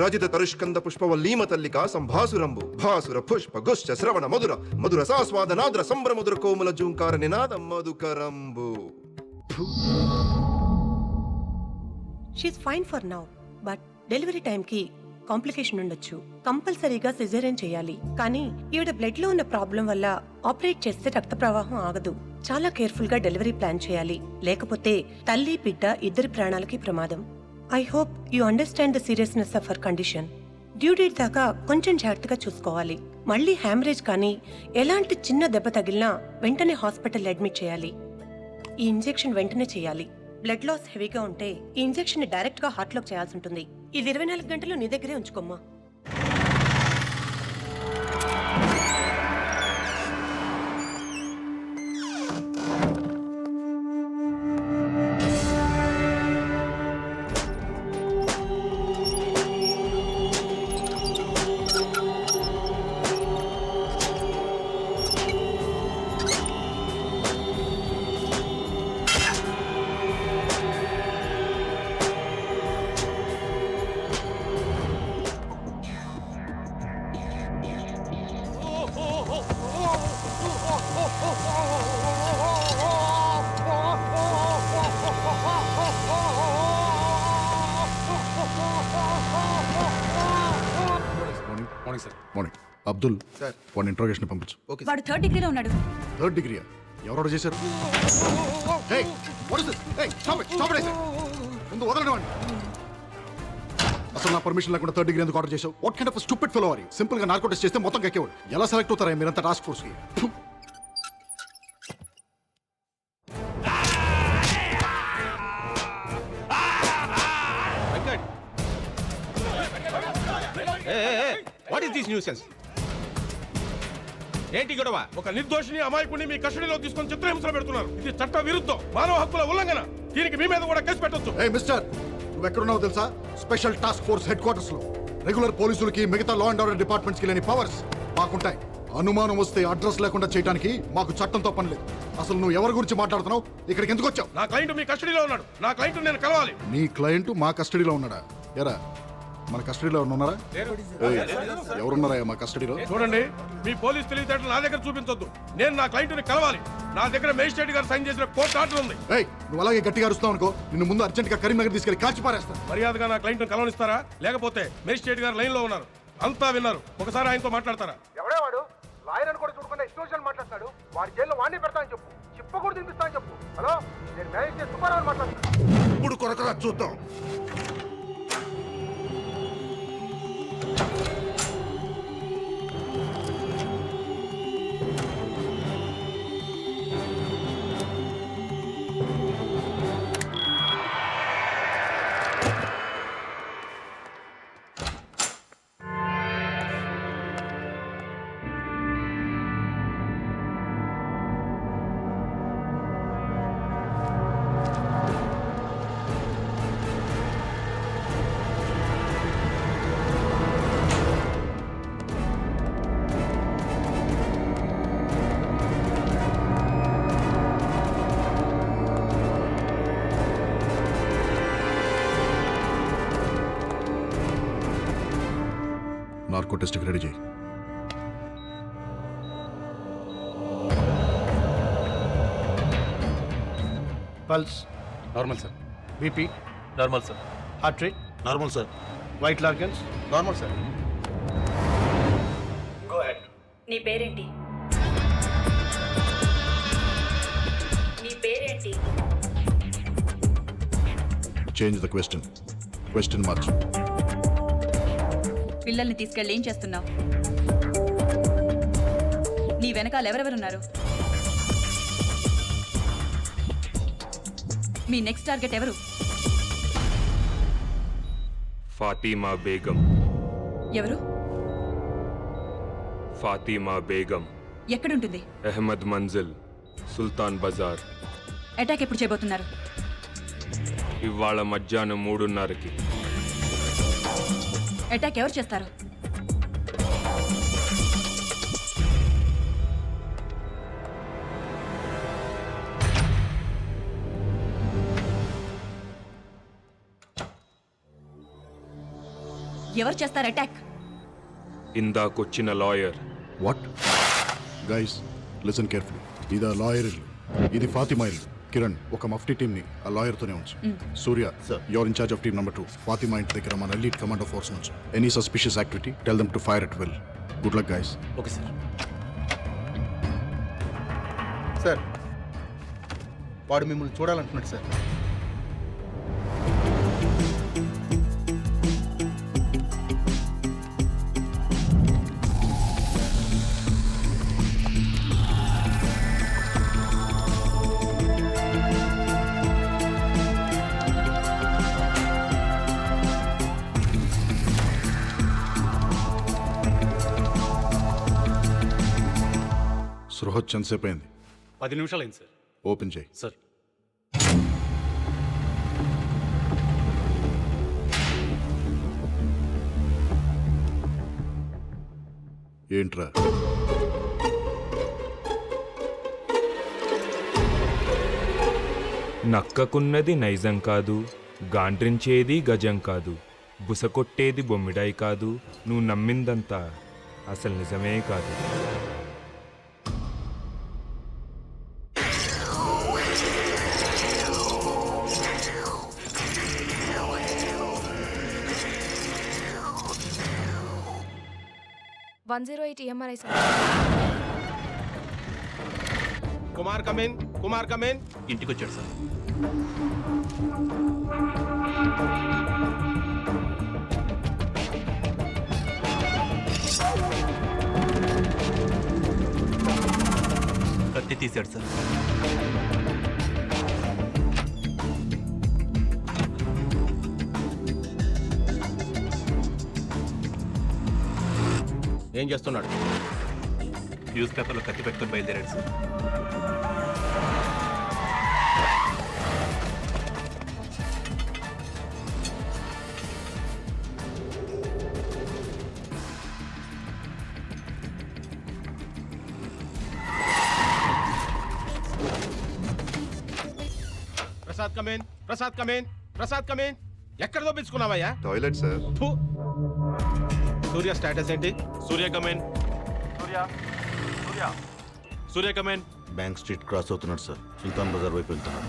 రజిత తరుష్కంద పుష్పవల్లీమ తల్లికా సంభాసురంబు, భాసుర పుష్ప గుశ్చ శ్రవణ మధుర మధుర సాస్వాద నాద్ర సంభ్రమధుర కోమల జూంకార నినాద మధుకరంబు. She's fine for now, but delivery టైంకి కాంప్లికేషన్ ఉండొచ్చు. కంపల్సరీగా సిజేరియన్ చేయాలి. కానీ ఈవిడ బ్లడ్ లో ఉన్న ప్రాబ్లం వల్ల ఆపరేట్ చేస్తే రక్త ప్రవాహం ఆగదు. చాలా కేర్ఫుల్ గా డెలివరీ ప్లాన్ చేయాలి. లేకపోతే తల్లి బిడ్డ ఇద్దరి ప్రాణాలకి ప్రమాదం. I hope you understand the seriousness of her condition. Due date దాకా కొంచెం జాగ్రత్తగా చూసుకోవాలి. మళ్ళీ హ్యామరేజ్ కానీ ఎలాంటి చిన్న దెబ్బ తగిలినా వెంటనే హాస్పిటల్ అడ్మిట్ చేయాలి. ఈ ఇంజెక్షన్ వెంటనే చేయాలి. బ్లడ్ లాస్ హెవీగా ఉంటే ఈ ఇంజెక్షన్ డైరెక్ట్ గా హార్ట్ లోకి చేయాల్సి ఉంటుంది. ఇది 24 గంటలు నీ దగ్గరే ఉంచుకోమ్మా. మార్నింగ్. అబ్దుల్ సార్ వాడిని ఇంట్రోగేషన్ పంపించు. వాడు 3rd డిగ్రీలో ఉన్నాడు. 3rd డిగ్రీయా? ఎవరు చేశారు? ముందు వదలండి వాడిని. అసలు నా పర్మిషన్ లేకుండా 3rd డిగ్రీ ఎందుకు ఆర్డర్ చేసావు? What kind of stupid fellow are you? Simple గా నార్కో టెస్ట్ చేస్తే మొత్తం కక్కేవాడు. ఎలా సెలెక్ట్ అవుతారా మీరంతా టాస్క్ ఫోర్స్ కి? What is this nuisance? ఏంటి గొడవ? ఒక నిర్దోషిని అమాయకుని మీ కస్టడీలో తీసుకొని చిత్రహింసలు పెడుతున్నారు. ఇది చట్ట విరుద్ధం, మానవ హక్కుల ఉల్లంఘన. దీనికి మీ మీద కూడా కేసు పెట్టొచ్చు. ఏ మిస్టర్, నువ్వు ఎక్కడున్నావు తెలుసా? Special task force head quarters లో. రెగ్యులర్ పోలీసులకి మిగతా లా అండ్ ఆర్డర్ డిపార్ట్మెంట్స్ కి లేని పవర్స్ మాకుంటాయి. అనుమానం వస్తే అడ్రస్ లేకుండా చేయడానికి మాకు చట్టంతో పని లేదు. అసలు నువ్వు ఎవరి గురించి మాట్లాడుతున్నావు? ఇక్కడికి ఎందుకు వచ్చావు? నా క్లయింట్ మీ కస్టడీలో ఉన్నాడు. నా క్లయింట్ నేను కలవాలి. నీ క్లయింట్ మా కస్టడీలో ఉన్నాడా? ఎరా, మన కస్టడీలో ఎవరు ఉన్నారా? ఎవరున్నారా మా కస్టడీలో? చూడండి, మీ పోలీస్ తెలివితేటలు నా దగ్గర చూపించొద్దు. నేను నా క్లయింట్ ని కలవాలి. నా దగ్గర మేజిస్ట్రేట్ గారు సైన్ చేసిన కోర్టు ఆర్డర్ ఉంది. నువ్వు అలాగే గట్టిగా అరుస్తావు అనుకో, నిన్ను ముందు అర్జెంట్ గా కరీంనగర్ తీసుకెళ్లి కాల్చి పారేస్తాను. మర్యాదగా నా క్లయింట్ ని కలవనిస్తారా? లేకపోతే మేజిస్ట్రేట్ గారు లైన్ లో ఉన్నారు, అంతా విన్నారు. ఒకసారి ఆయనతో మాట్లాడతారా? ఎవడే వాడు? లాయర్ అని కూడా చూడకుండా ఎక్స్టోషన్ మాట్లాడతాడు. వాడి జైల్లో వాడిని పెడతా అని చెప్పు. చిప్ప కూడా తినిపిస్తా అని చెప్పు. హలో, నేను మేనేజ్ చేసి సుబ్బారావు మాట్లాడుతాను. ఇప్పుడు కొరకరా చూద్దాం. నార్కో టెస్ట్కి రెడీ చేయి. Pulse normal sir. BP normal sir. Heart rate normal sir. White లార్గన్స్ నార్మల్ సార్. నీ పేరేంటి? నీ పేరేంటి? చేంజ్ ద క్వశ్చన్ మార్చు. పిల్లల్ని తీసుకెళ్ళి ఏం చేస్తున్నావు? నీ వెనకాల ఎవరెవరున్నారు? మీ నెక్స్ట్ టార్గెట్ ఎవరు? ఫాతిమా బేగం. ఎవరు? ఫాతిమా బేగం. ఎక్కడుంటుంది? అహ్మద్ మంజిల్, సుల్తాన్ బజార్. అటాక్ ఎప్పుడు చేయబోతున్నారు? ఇవాళ మధ్యాహ్నం 3:30కి. అటాక్ ఎవరు చేస్తారు? ఎవరు చేస్తారు అటాక్? ఇందాకొచ్చిన lawyer. What? Guys listen carefully. ఇది లాయర్ ఇల్లు, ఇది ఫాతిమా ఇల్లు. కిరణ్, ఒక మఫ్టీ టీమ్ ని ఆ లాయర్ తోనే ఉంచు. Surya, your in charge of team number 2. Fatima ఇంటి దగ్గర మన ఎలీట్ కమాండో ఫోర్స్ నుంచి. Any suspicious activity tell them to fire at will. Good luck guys. Okay sir. Sir, వాడు మిమ్మల్ని చూడాలంటున్నాడు సార్. సృహత్ ఎంతసేపు అయింది? 10 నిమిషాలు అయింది సార్. ఓపెన్ చేయి. సార్. ఏంట్రా? నక్కకున్నది నైజం కాదు, గాండ్రించేది గజం కాదు, బుసకొట్టేది బొమ్మిడాయి కాదు, నువ్వు నమ్మిందంతా అసలు నిజమే కాదు. Kumar come in, Kumar come in. ఇంటికి వచ్చాడు సార్. కత్తి తీశాడు సార్. ఏం చేస్తున్నాడు? న్యూస్ పేపర్లో కత్తి పెట్టుకొని బయలుదేరాడు sir. Prasad come in, Prasad come in, Prasad come in. ఎక్కడ దొప్పించుకున్నావయ్యా? Toilet sir. సూర్య స్టేటస్ ఏంటి? Surya come in. Surya come in. Bank street cross అవుతున్నాడు సార్. సుల్తాన్ బజార్ వైపు వెళ్తున్నాడు.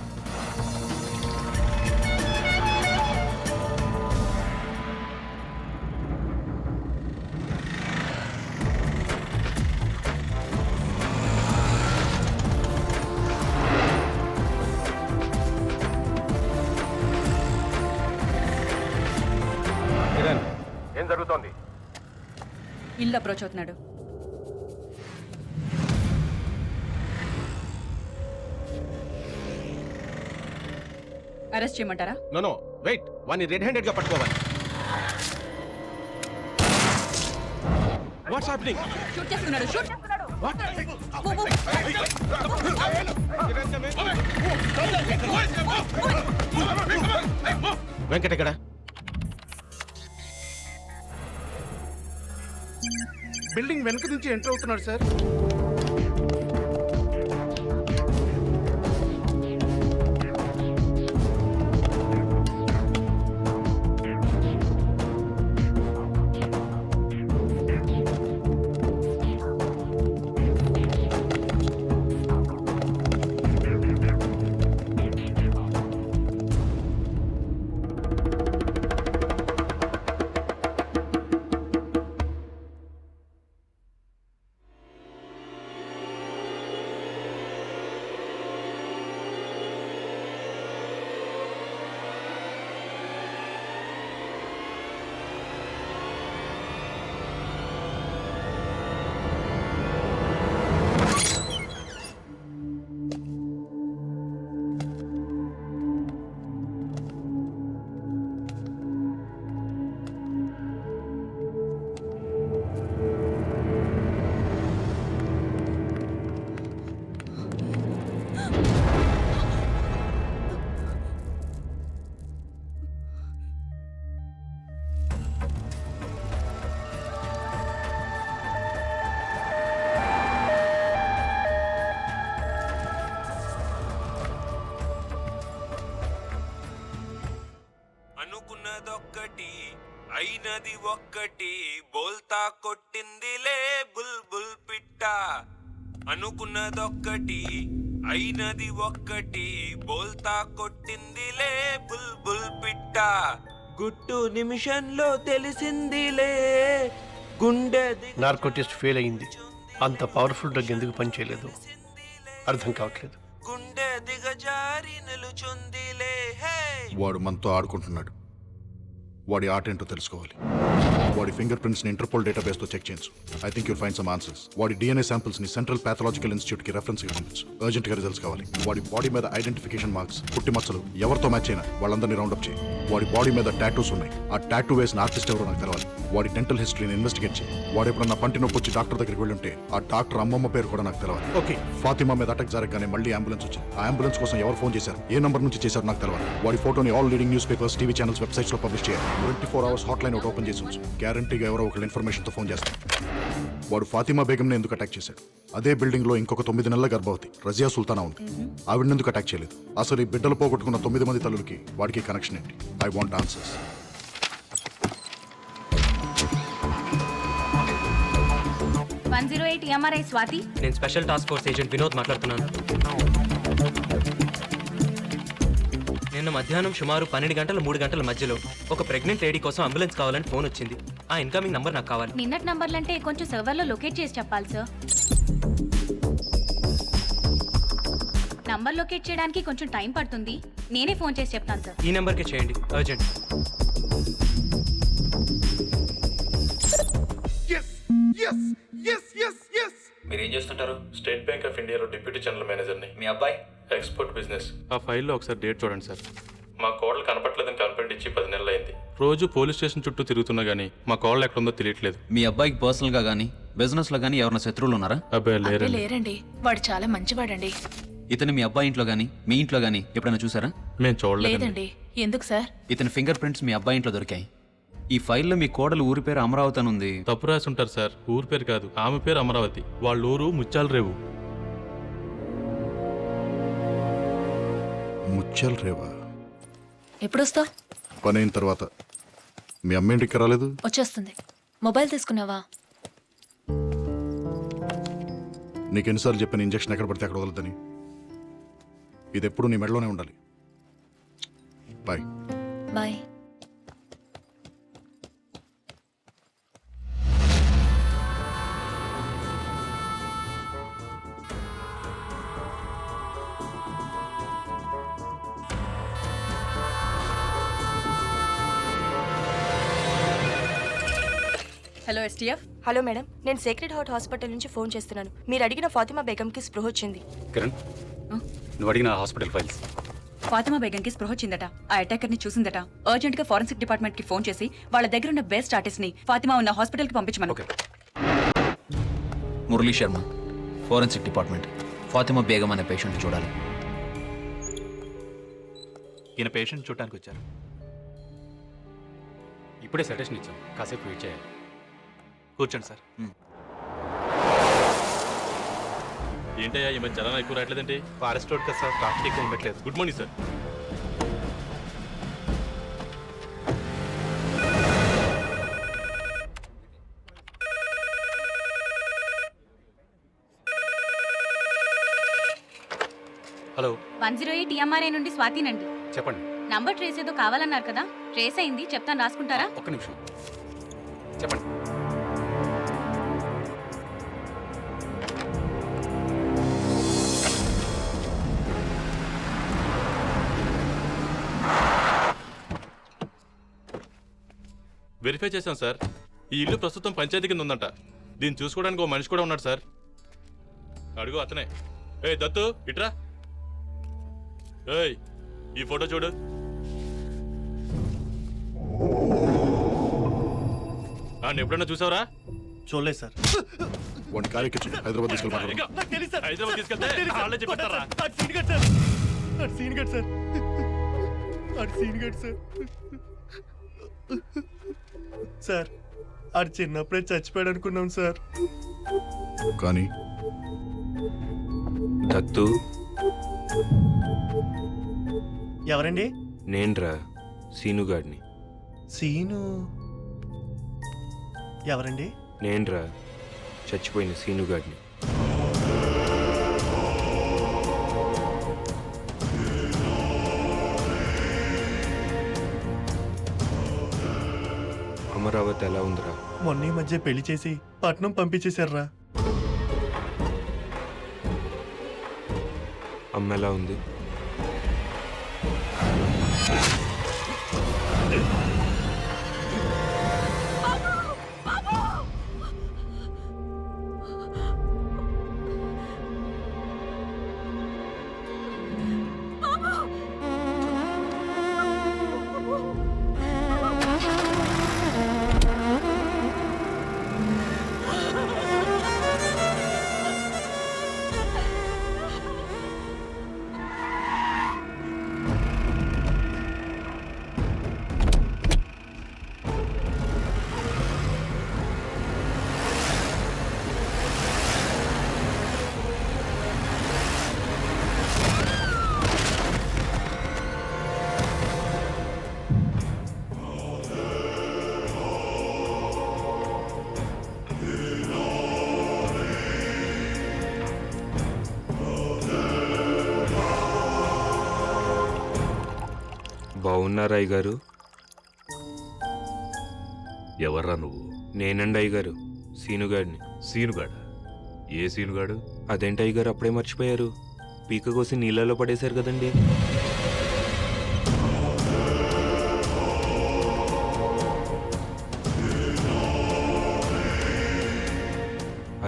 కిరణ్, ఏం జరుగుతోంది? ఇల్లు అప్రోచ్ అవుతున్నాడు. అరెస్ట్ చేయమంటారా? నో వెయిట్, వాడిని రెడ్ హ్యాండెడ్ గా పట్టుకోవాలి. What's happening? షూట్ చేస్తున్నాడు. షూట్. వెంకట్ ఎక్కడ? బిల్డింగ్ వెనక నుంచి ఎంటర్ అవుతున్నాడు సార్. అనుకున్నదొక్కటి అయినది ఒక్కటి, బోల్తా కొట్టిందిలే బుల్ బుల్ పిట్ట. అనుకున్నదొక్కటి అయినది ఒక్కటి బోల్తా కొట్టిందిలే బుల్బుల్ పిట్ట గుట్టు నిమిషంలో తెలిసిందిలే గుండె నార్కోటిస్ట్ ఫెయిల్ అయింది. అంత పవర్ఫుల్ డ్రగ్ ఎందుకు పనిచేయలేదు అర్థం కావట్లేదు. గుండె దిగజారి నిలుచుందిలే హే. వాడు మనతో ఆడుకుంటున్నాడు. వాడి ఆట ఏంటో తెలుసుకోవాలి. వాడి ఫింగర్ ప్రింట్స్ ని ఇంటర్పోల్ డేటాబేస్ తో చెక్ చేయించు. I think you'll find some answers. వాడి డిఎన్ఏ శాంపిల్స్ ని సెంట్రల్ పాథలాజికల్ ఇన్స్టిట్యూట్ కి రెఫరెన్స్ గా పంపించు. అర్జెంట్ గా రిజల్ట్స్ కావాలి. వాడి బాడీ మీద ఐడెంటిఫికేషన్ మార్క్స్, పుట్టి మచ్చలు ఎవరితో మ్యాచ్ అయినా వాళ్ళందరినీ రౌండప్ చేయి. వాడి బాడీ మీద టాటూస్ ఉన్నాయి. ఆ టాటూ వేసిన ఆర్టిస్ట్ ఎవరో నాకు తెలవాలి. వాడి డెంటల్ హిస్టరీని ఇన్వెస్టిగేట్ చేయి. వాడు ఎప్పుడన్నా పంటి నొప్పి వచ్చి డాక్టర్ దగ్గరికి వెళ్ళుంటే ఆ డాక్టర్ అమ్మమ్మ పేరు కూడా నాకు తెలవాలి. ఓకే, ఫాతిమా మీద అటాక్ జరగగానే మళ్ళీ అంబులెన్స్ వచ్చింది. ఆ అంబులెన్స్ కోసం ఎవరు ఫోన్ చేశారు, ఏ నంబర్ నుంచి చేశారు నాకు తెలవాలి. వాడి ఫోటోని all leading news papers, TV channels, websites లో పబ్లిష్ చేయాలి. 24 hours హాట్ లైన్ ఒకటి ఓపెన్ చేసి ఉంచు. గ్యారంటీగా ఎవరో ఒకళ్ళు ఇన్ఫర్మేషన్ తో ఫోన్ చేస్తారు. వాడు ఫాతిమా బేగంని ఎందుకు అటాక్ చేశాడు? అదే బిల్డింగ్ లో ఇంకొక 9 నెలల గర్భవతి రజియా సుల్తానా ఉంది. ఆవిడని ఎందుకు అటాక్ చేయలేదు? అసలు ఈ బిడ్డలు పోగొట్టుకున్న 9 మంది తల్లులకి వాడికి కనెక్షన్ ఏంటి? I want answers. స్వాతి, నేను special task force agent Vinod మాట్లాడుతున్నాను. నిన్న మధ్యాహ్నం సుమారు 12 గంటల 3 గంటల మధ్యలో ఒక ప్రెగ్నెంట్ లేడీ కోసం అంబులెన్స్ కావాలని ఫోన్ వచ్చింది. ఆ ఇన్కమింగ్ నంబర్ నాకు కావాలి. నిన్నటి నంబర్లు అంటే కొంచెం సర్వర్లో లొకేట్ చేసి చెప్పాలి సార్. నంబర్ లొకేట్ చేయడానికి కొంచెం టైం పడుతుంది. నేనే ఫోన్ చేసి చెప్తాను సార్. ఈ నెంబర్కే చేయండి, అర్జెంట్. మీరు ఏం చేస్తుంటారు? స్టేట్ బ్యాంక్ ఆఫ్ ఇండియాలో డిప్యూటీ జనరల్ మేనేజర్ని. మీ అబ్బాయి ఎక్స్పోర్ట్ బిజినెస్. ఆ ఫైల్లో ఒకసారి డేట్ చూడండి సార్. మా కోడలు కనపట్లేదని కంప్లైంట్ ఇచ్చి 10 నెలలు అయింది. రోజు పోలీస్ స్టేషన్ చుట్టూ తిరుగుతున్నా గానీ మా కోడలు ఎక్కడుందో తెలియట్లేదు. మీ అబ్బాయికి పర్సనల్ గా గానీ బిజినెస్ లో గానీ ఎవరైనా శత్రువులు ఉన్నారా? అబ్బాయి లేరండి. లేరండి, వాడు చాలా మంచివాడండి. ఇతను మీ అబ్బాయి ఇంట్లో గానీ మీ ఇంట్లో గానీ ఎప్పుడైనా చూసారా? మేము చూడలేదు. లేదండి. ఎందుకు సార్? ఇతని ఫింగర్ ప్రింట్స్ మీ అబ్బాయి ఇంట్లో దొరికాయి. ఈ ఫైల్లో మీ కోడలు ఊరి పేరు అమరావతి అని ఉంది. తప్పు రాసి ఉంటారు సార్. ఊరి పేరు కాదు, ఆమె పేరు అమరావతి. వాళ్ళ ఊరు ముత్యాల రేవు. ముత్యాల రేవా? ఎప్పుడు వస్తావు? పని అయిన తర్వాత. మీ అమ్మ ఇంటికి రాలేదు? వచ్చేస్తుంది. మొబైల్ తీసుకున్నావా? నీకు ఎన్నిసార్లు చెప్పిన ఇంజక్షన్ ఎక్కడ పడితే అక్కడ వదలదని. ఇది ఎప్పుడు నీ మెడలోనే ఉండాలి. Bye. Bye. Hello STF. Hello madam, నేను సేక్రెడ్ హార్ట్ హాస్పిటల్ నుంచి ఫోన్ చేస్తున్నాను. మీరు అడిగిన ఫాతిమా బేగంకి స్పృహ వచ్చింది. కిరణ్, నువ్వు అడిగిన హాస్పిటల్ ఫైల్స్. ఫాతిమా బేగంకి స్పృహ వచ్చిందట. ఆ అటాకర్ ని చూసిందట. అర్జెంట్ గా ఫోరెన్సిక్ డిపార్ట్మెంట్ కి ఫోన్ చేసి వాళ్ళ దగ్గర ఉన్న బెస్ట్ ఆర్టిస్ట్ ని ఫాతిమా ఉన్న హాస్పిటల్ కి పంపించమను. Murali Sharma, forensic department. ఫాతిమా బేగం అనే పేషెంట్ చూడాలి. ఈయన పేషెంట్ చూడటానికి వచ్చారు. ఇప్పుడే సజెషన్ ఇచ్చాం, కాసేపు వెయిట్ చేయాలి. కూర్చోండి సార్. ఏంటయ్యా ఈ మధ్య జనాలు ఎక్కువ రావట్లేదండి? ఫారెస్ట్ రోడ్ కదా సార్, ట్రాఫిక్ ఎక్కువ ఉండట్లేదు. Good morning sir. Hello, 108 EMRI నుండి స్వాతినండి. చెప్పండి. నంబర్ ట్రేస్ ఏదో కావాలన్నారు కదా, ట్రేస్ అయింది, చెప్తాను, రాసుకుంటారా? ఒక్క నిమిషం చెప్పండి. వెరిఫై చేశాం సార్. ఈ ఇల్లు ప్రస్తుతం పంచాయతీ కింద ఉందంట. దీన్ని చూసుకోవడానికి ఓ మనిషి కూడా ఉన్నాడు సార్. అడుగు అతనే. ఏ దత్తు, ఇట్రా. ఏయ్, ఈ ఫోటో చూడు. ఎప్పుడన్నా చూసావరా? చూడలేదు సార్. వాడిని కారెక్కించు, హైదరాబాద్ తీసుకెళ్ళి. హైదరాబాద్ తీసుకెళ్తే వాళ్ళే చెప్పేస్తారా? సార్, ఆడు చిన్నప్పుడే చచ్చిపోయాడు అనుకున్నాం సార్. కానీ దత్తు ఎవరండి? నేన్రా, సీనుగాడిని. సీను ఎవరండి? నేన్రా, చచ్చిపోయిన సీనుగాడిని. అమరావతి ఎలా ఉందిరా? మొన్న ఈ మధ్య పెళ్లి చేసి పట్నం పంపించేశారా. అమ్మ ఎలా ఉంది? బాగున్నారా అయ్యగారు? ఎవర్రా నువ్వు? నేనండి అయ్యగారు, సీనుగాడిని. సీనుగాడ? ఏ సీనుగాడు? అదేంటి అయ్యగారు అప్పుడే మర్చిపోయారు? పీక కోసి నీళ్ళలో పడేశారు కదండి.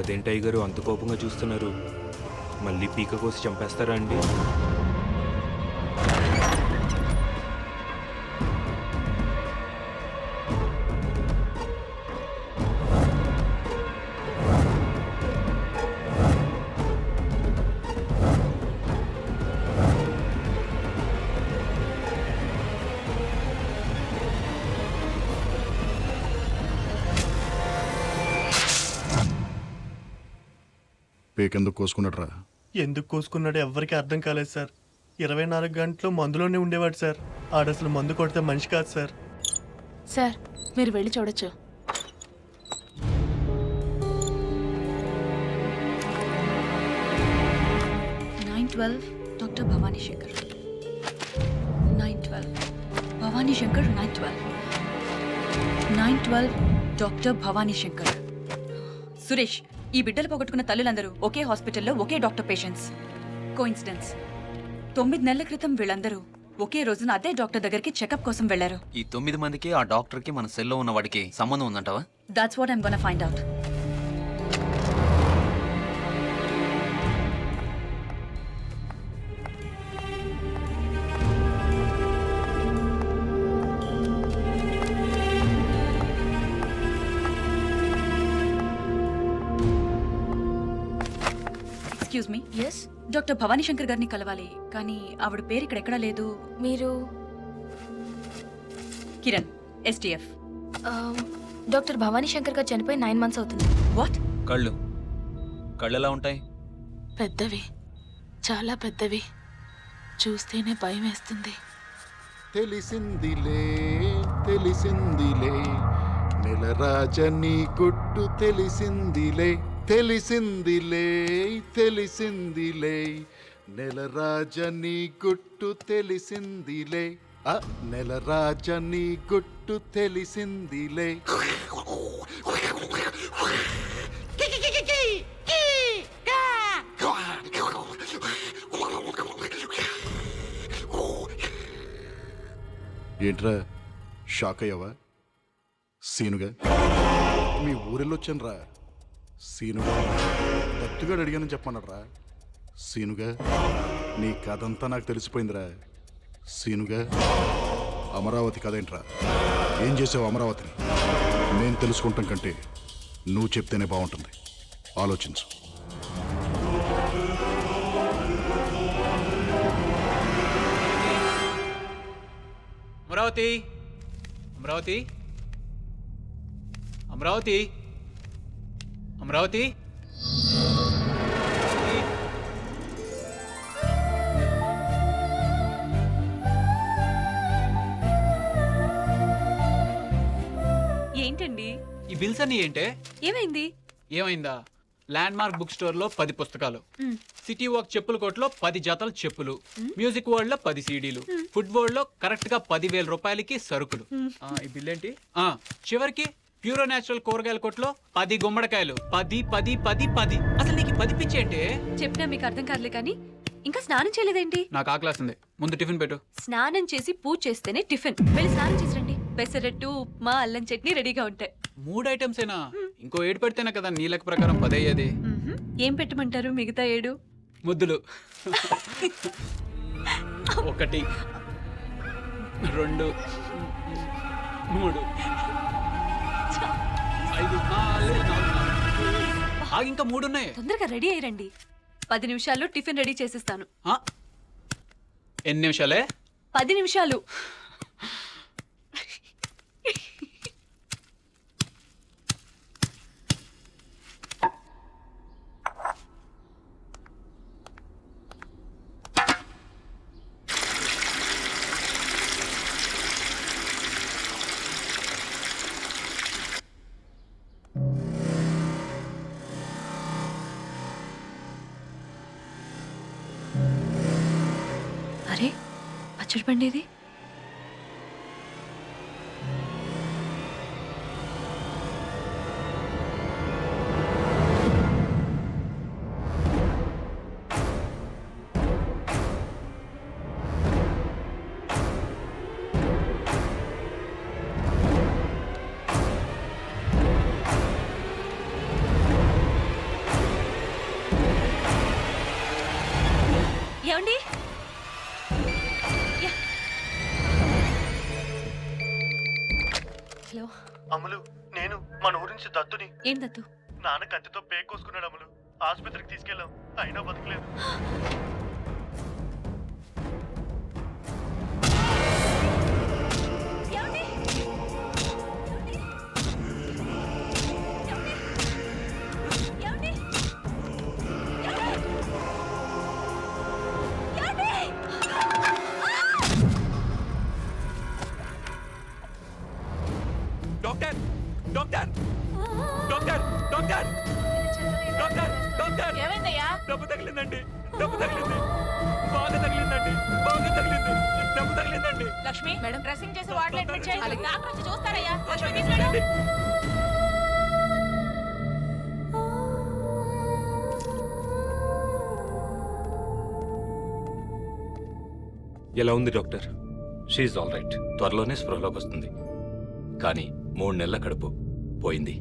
అదేంటి అయ్యగారు అంత కోపంగా చూస్తున్నారు? మళ్ళీ పీక కోసి చంపేస్తారా అండి? పేకెందుకు కోసుకున్నాడ్రా? ఎందుకు కోసుకున్నాడో ఎవ్వరికీ అర్థం కాలేదు సార్. 24 గంటలు మందులోనే ఉండేవాడు సార్. ఆడసలు మందు కొడితే మనిషి కాదు సార్. సార్ మీరు వెళ్ళి చూడొచ్చు. Doctor Bhavani Shankar 912 Bhavani Shankar 912 doctor Bhavani Shankar. సురేష్, ఈ బిడ్డలు పోగొట్టుకున్న తల్లులందరూ ఒకే హాస్పిటల్లో ఒకే డాక్టర్ పేషెంట్స్. కోఇన్సిడెన్స్. 9 నెలల క్రితం వీళ్ళందరూ ఒకే రోజున అదే డాక్టర్ దగ్గరికి చెకప్ కోసం వెళ్లారు. ఈ 9 మందికి ఆ డాక్టర్కి మన సెల్లో ఉన్న వాడికి సంబంధం ఉందంటావా? That's what I'm gonna find out. Excuse me. Yes. Doctor Bhavani Shankar గారిని కలవాలి, కానీ ఆవిడ పేరు ఇక్కడ ఎక్కడా లేదు. మీరు కిరణ్, STF. డాక్టర్ భవానీ శంకర్ గారు చనిపోయి 9 months అవుతుంది. వాట్? కళ్ళు ఎలా ఉంటాయి? పెద్దవి, చాలా పెద్దవి. చూస్తేనే భయం వేస్తుంది. తెలిసిందిలే తెలిసిందిలే నెలరాజని గుట్టు తెలిసిందిలే తెలిసిందిలే తెలిసిందిలే నెలరాజని గుట్టు తెలిసిందిలే నెలరాజని గుట్టు తెలిసిందిలే. ఏంట్రా షాక్ అయ్యావా? సీనుగా మీ ఊరెళ్ళొచ్చానురా. సీనుగా దత్తుగాడు అడిగానని చెప్పమన్నాడ్రా. సీనుగా నీ కథంతా నాకు తెలిసిపోయిందిరా. సీనుగా అమరావతి కథేంట్రా? ఏం చేసావు అమరావతిని? నేను తెలుసుకుంటాం కంటే నువ్వు చెప్తేనే బాగుంటుంది. ఆలోచించు. అమరావతి, అమరావతి, అమరావతి, అమరావతి. ఏంటండి ఈ బిల్స్ అన్నీ ఏంటే? ఏమైంది? ఏమైందా? ల్యాండ్ మార్క్ బుక్ స్టోర్ లో 10 పుస్తకాలు, సిటీ వాక్ చెప్పుల కొట్లో 10 జతల చెప్పులు, మ్యూజిక్ వరల్డ్ లో 10 సీడీలు, ఫుడ్ వరల్డ్ లో కరెక్ట్ గా 10,000 రూపాయలకి సరుకులు. ఈ బిల్ ఏంటి? చివరికి ప్యూరో న్యాచురల్ కూరగాయల కొట్లో 10 గుమ్మడికాయలు. 10 10 10 10. అసలు నీకు 10 పిచ్చి ఏంటి? చెప్పినా మీకు అర్థం కాదులే కానీ ఇంకా స్నానం చేయలేదేంటి? నాకు ఆకలేస్తుంది, ముందు టిఫిన్ పెట్టు. స్నానం చేసి పూజ చేస్తేనే టిఫిన్. వెళ్ళి స్నానం చేసి రండి. పెసరట్టు, ఉప్మా, అల్లం చట్నీ రెడీగా ఉంటాయి. 3 ఐటమ్స్ ఏనా? ఇంకో 7 పెడితేనే కదా నీ లెక్క ప్రకారం 10 అయ్యేది. ఏం పెట్టమంటారు మిగతా 7? ముద్దులు. 1 2 3 5 4 ఇంకా 3 ఉన్నాయి. తొందరగా రెడీ అయ్యండి. 10 నిమిషాల్లో టిఫిన్ రెడీ చేసిస్తాను. ఎన్ని నిమిషాలే? 10 నిమిషాలు. అరే పచ్చడి పండి ఇది. ఏమండి? హలో అమ్ములు, నేను మన ఊరి నుంచి దత్తుని. ఏం దత్తు? నాన్న కత్తితో పేక్ కోసుకున్నాడు అమ్ములు. ఆసుపత్రికి తీసుకెళ్ళాం, అయినా బతకలేదు. Doctor doctor doctor doctor doctor doctor ఏమైందయ్యా? దెబ్బ తగిలిందండి, దెబ్బ తగిలింది, బాగా తగిలిందండి, బాగా తగిలింది, దెబ్బ తగిలిందండి. లక్ష్మి మేడం డ్రెస్సింగ్ చేసి వార్డులో అడ్మిట్ చేయాలి. డాక్టర్ వచ్చి చూస్తారయ్యా. లక్ష్మి తీసుకెళ్ళు. ఎలా ఉంది డాక్టర్? She all right. త్వరలోనే స్పృహలోకి వస్తుంది. కానీ 3 నెలల కడుపు పోయింది.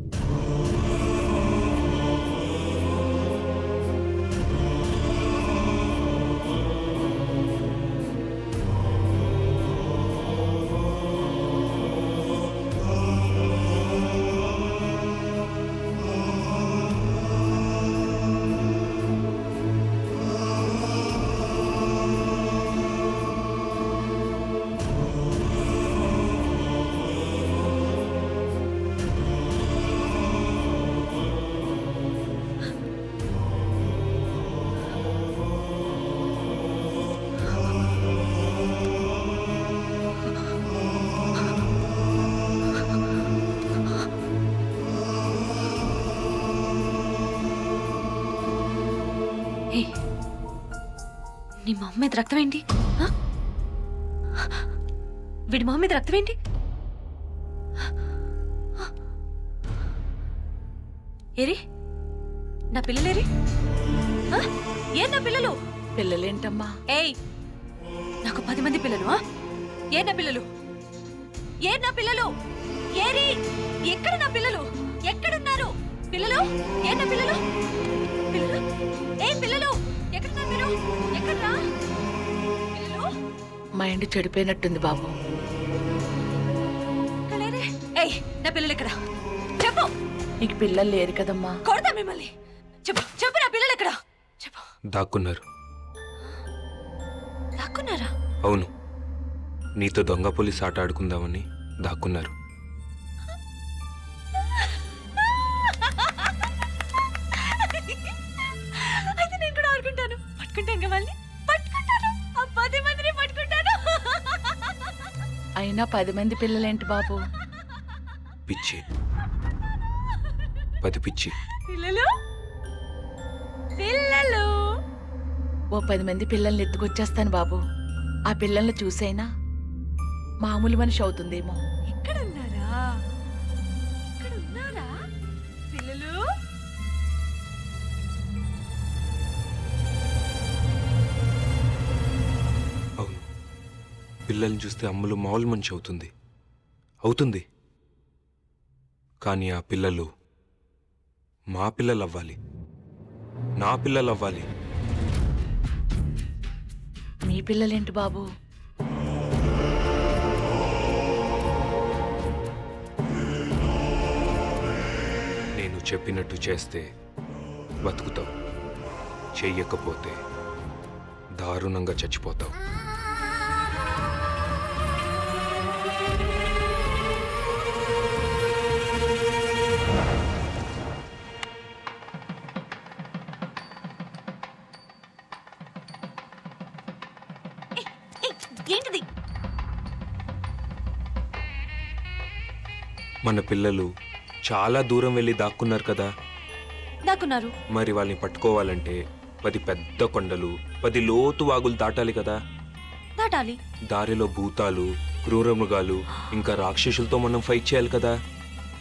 నీ మొహం మీద రక్తం ఏంటి? వీడి మొహం మీద రక్తం ఏంటి? ఏరి నా పిల్లలేరి? ఏ నా పిల్లలు? పిల్లలేంటమ్మా? ఏయ్ నాకు 10 మంది పిల్లలు. ఏ నా పిల్లలు? ఏ నా పిల్లలు? ఏరి ఎక్కడ నా పిల్లలు? ఎక్కడున్నారు పిల్లలు? ఏ నా పిల్లలు? పిల్లలు ఏ పిల్లలు? ఎక్కడున్నారు మీరు? ఎక్కడ్రా పిల్లలు? మైండ్ చెడిపోయినట్టుంది బాబు. ఏయ్ నా పిల్లలు ఎక్కడ? చెప్పు. నీకు పిల్లలు లేరు కదమ్మా. కొడతా మిమ్మల్ని. చెప్పు చెప్పు నా పిల్లలు ఎక్కడ? చెప్పు. దాక్కున్నారు. దాక్కున్నారా? అవును, నీతో దొంగ పోలీస్ ఆట ఆడుకుందామని దాక్కున్నారు. అయితే నేను కూడా ఆడుకుంటాను. పట్టుకుంటాను కదా వాళ్ళని. పట్టుకుంటాను. ఆ 10 మందిని పట్టుకుంటాను. అయినా 10 మంది పిల్లలేంటి బాబు? పిచ్చి, 10 పిచ్చి. పిల్లలు పిల్లలు ఓ 10 మంది పిల్లల్ని ఎత్తుకొచ్చేస్తాను బాబు. ఆ పిల్లల్ని చూసైనా మామూలు మనిషి అవుతుందేమో. ఇక్కడున్నారా? ఇక్కడున్నారా పిల్లలు? అవును, పిల్లల్ని చూస్తే అమ్ములు మామూలు మనిషి అవుతుంది. కానీ ఆ పిల్లలు మా పిల్లలు అవ్వాలి, నా పిల్లలు అవ్వాలి. మీ పిల్లలేంటి బాబు? నేను చెప్పినట్టు చేస్తే బతుకుతావు, చెయ్యకపోతే దారుణంగా చచ్చిపోతావు. ఏంటిది? మన పిల్లలు చాలా దూరం వెళ్ళి దాక్కున్నారు కదా. దాక్కున్నారు. మరి వాళ్ళని పట్టుకోవాలంటే 10 పెద్ద కొండలు, 10 లోతు వాగులు దాటాలి కదా. దాటాలి. దారిలో భూతాలు, క్రూర మృగాలు, ఇంకా రాక్షసులతో మనం ఫైట్ చేయాలి కదా.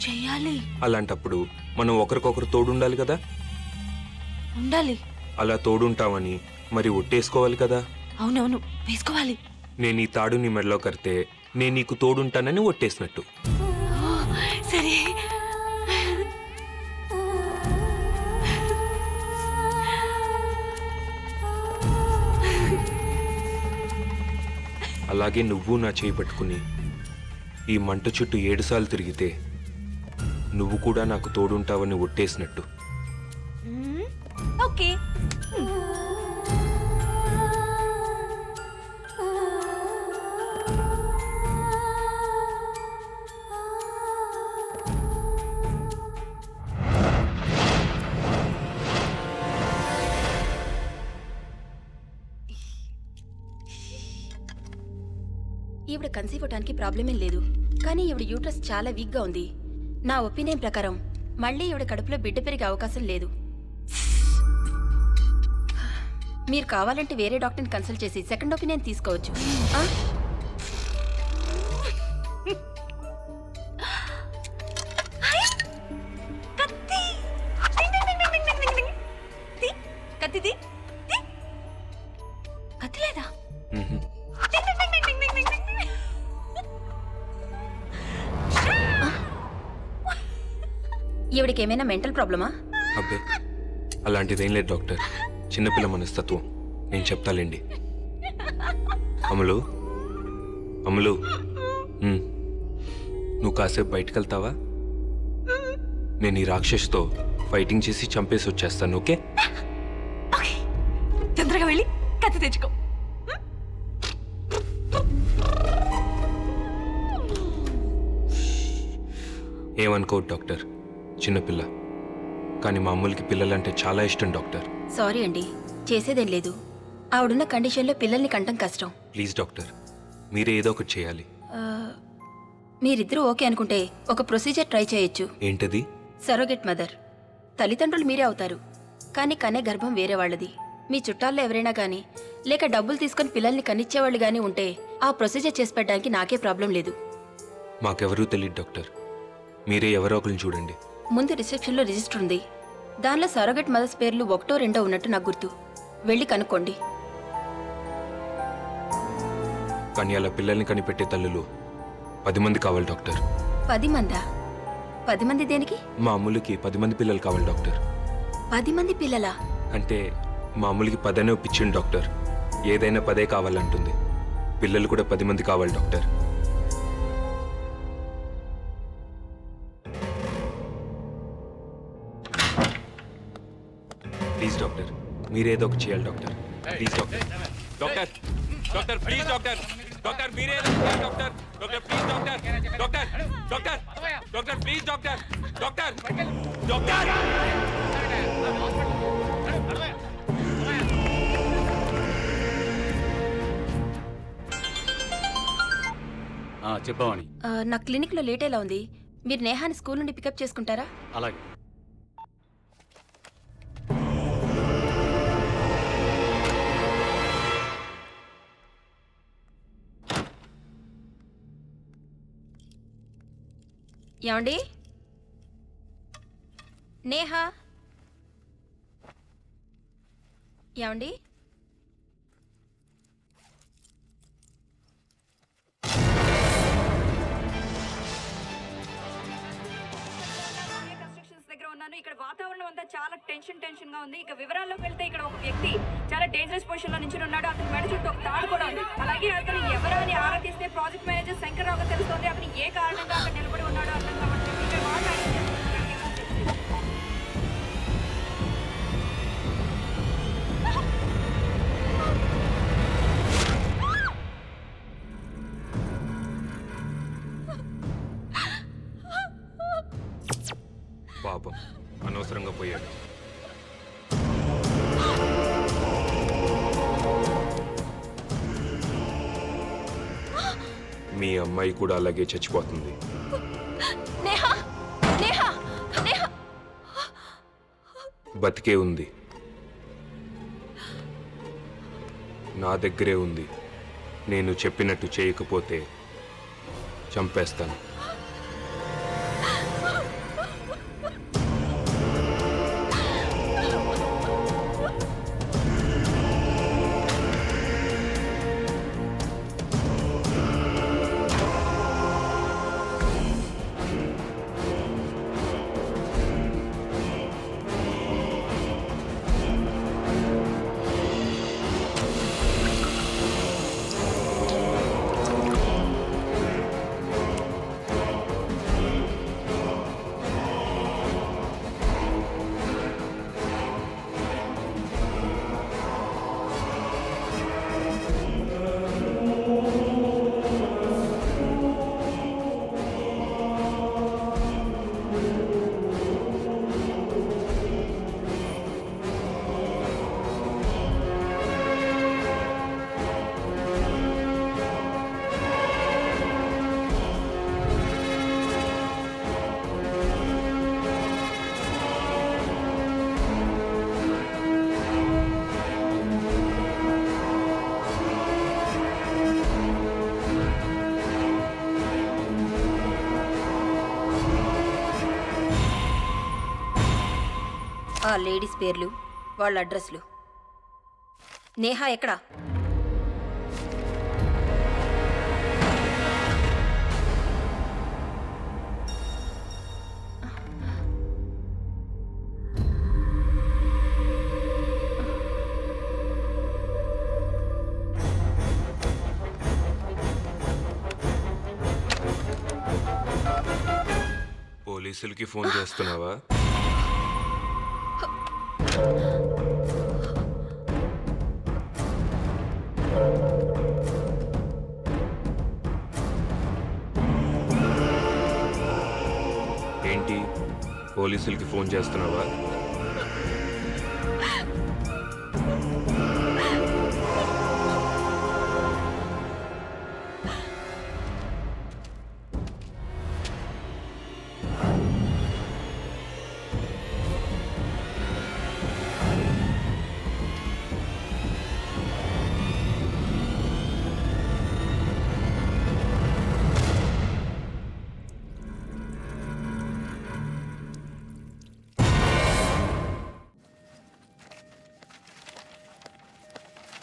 చెయ్యాలి. అలాంటప్పుడు మనం ఒకరికొకరు తోడుండాలి కదా. ఉండాలి. అలా తోడుంటామని మరి ఒట్టేసుకోవాలి కదా. అవునవును, వేసుకోవాలి. నేను ఈ తాడు నీ మెడలో కడితే నేను నీకు తోడుంటానని ఒట్టేసినట్టు. సరే. అలాగే నువ్వు నా చేయి పట్టుకుని ఈ మంట చుట్టూ 7 సార్లు తిరిగితే నువ్వు కూడా నాకు తోడుంటావని ఒట్టేసినట్టు. ఓకే. ఈవిడ కన్సీవ్ అవడానికి ప్రాబ్లం ఏం లేదు, కానీ ఈవిడ యూట్రస్ చాలా వీక్గా ఉంది. నా ఒపీనియన్ ప్రకారం మళ్ళీ ఈవిడ కడుపులో బిడ్డ పెరిగే అవకాశం లేదు. మీరు కావాలంటే వేరే డాక్టర్ని కన్సల్ట్ చేసి సెకండ్ ఒపీనియన్ తీసుకోవచ్చు. కత్తిది కత్తి లేదా? ఈవిడికి ఏమైనా మెంటల్ ప్రాబ్లమా? అబ్బే, అలాంటిదేం లేదు డాక్టర్. చిన్నపిల్ల మనస్తత్వం. నేను చెప్తాలేండి. అమలు, అమలు, నువ్వు కాసేపు బయటకు వెళ్తావా? నేను ఈ రాక్షసుతో ఫైటింగ్ చేసి చంపేసి వచ్చేస్తాను. ఓకే? తొందరగా వెళ్ళి కత్తి తెచ్చుకో. ఏమనుకోవద్దు డాక్టర్, చిన్నపిల్ల. కానీ మా అమ్ములకి పిల్లలంటే చాలా ఇష్టం డాక్టర్. సారీ అండి, చేసేదేం లేదు. ఆవిడున్న కండిషన్లో పిల్లల్ని కంటం కష్టం. ప్లీజ్ డాక్టర్, మీరే ఏదో ఒకటి చేయాలి. మీరిద్దరూ ఓకే అనుకుంటే ఒక ప్రొసీజర్ ట్రై చేయొచ్చు. ఏంటది? Surrogate mother. తల్లిదండ్రులు మీరే అవుతారు, కానీ కనే గర్భం వేరే వాళ్ళది. మీ చుట్టాల్లో ఎవరైనా కానీ లేక డబ్బులు తీసుకొని పిల్లల్ని కనిచ్చేవాళ్ళు కానీ ఉంటే ఆ ప్రొసీజర్ చేసి పెట్టడానికి నాకే ప్రాబ్లం లేదు. మాకెవరూ తెలియదు డాక్టర్, మీరే ఎవరో ఒకరిని చూడండి. ముందు రిసెప్షన్లో రిజిస్టర్ ఉంది, దానిలో సరోగేట్ మదర్స్ పేర్లు 1, 2 ఉన్నట్టు నాకు గుర్తు. వెళ్ళి కనుక్కోండి. కానీ అలా పిల్లల్ని కనిపెట్టే తల్లులు 10 మంది కావాలి డాక్టర్. 10 మందా? 10 మంది దేనికి? మా అమ్ములకి 10 మంది పిల్లలు కావాలి డాక్టర్. 10 మంది పిల్లలా? అంటే మా అమ్ములకి 10 అనే ఒప్పించింది డాక్టర్. ఏదైనా 10 కావాలంటుంది. పిల్లలు కూడా 10 మంది కావాలి డాక్టర్. ప్లీజ్ డాక్టర్, మీరేదో ఒకటి చేయాలి doctor. Please doctor. Doctor, doctor please doctor. Doctor మీరే doctor. Doctor please doctor. Doctor, doctor, doctor please doctor. Doctor, doctor. చెప్పావని. నా క్లినిక్లో లేట్ ఎలా ఉంది, మీరు నేహాని స్కూల్ నుండి పికప్ చేసుకుంటారా? అలాగే. ఏమండి? నేహా, ఏమండి? దగ్గర ఉన్నాను. ఇక్కడ వాతావరణం అంతా చాలా టెన్షన్ గా ఉంది. ఇక వివరాల్లోకి వెళ్తే ఇక్కడ ఒక వ్యక్తి చాలా డేంజరస్ పొజిషన్ లో నించుని ఉన్నాడు. అతని మెడ చుట్టూ ఒక తాడు కూడా ఉంది. అలాగే అతను ఎవరు అని ఆరా తీస్తే ప్రాజెక్ట్ మేనేజర్ శంకర్రావుగా తెలుస్తోంది. అతను ఏ కారణంగా అక్కడ నిలబడి ఉన్నాడో అర్థం కావట్లేదు. ఇక్కడ మాట్లాడి పాపం అనవసరంగా పోయాడు. మీ అమ్మాయి కూడా అలాగే చచ్చిపోతుంది. నేహా, నేహా, నేహా. బతికే ఉంది, నా దగ్గరే ఉంది. నేను చెప్పినట్టు చేయకపోతే చంపేస్తాను. ఆ లేడీస్ పేర్లు, వాళ్ళ అడ్రస్లు. నేహా ఎక్కడా? పోలీసులకి ఫోన్ చేస్తున్నావా? ఏంటి, పోలీసులకి ఫోన్ చేస్తున్నావా?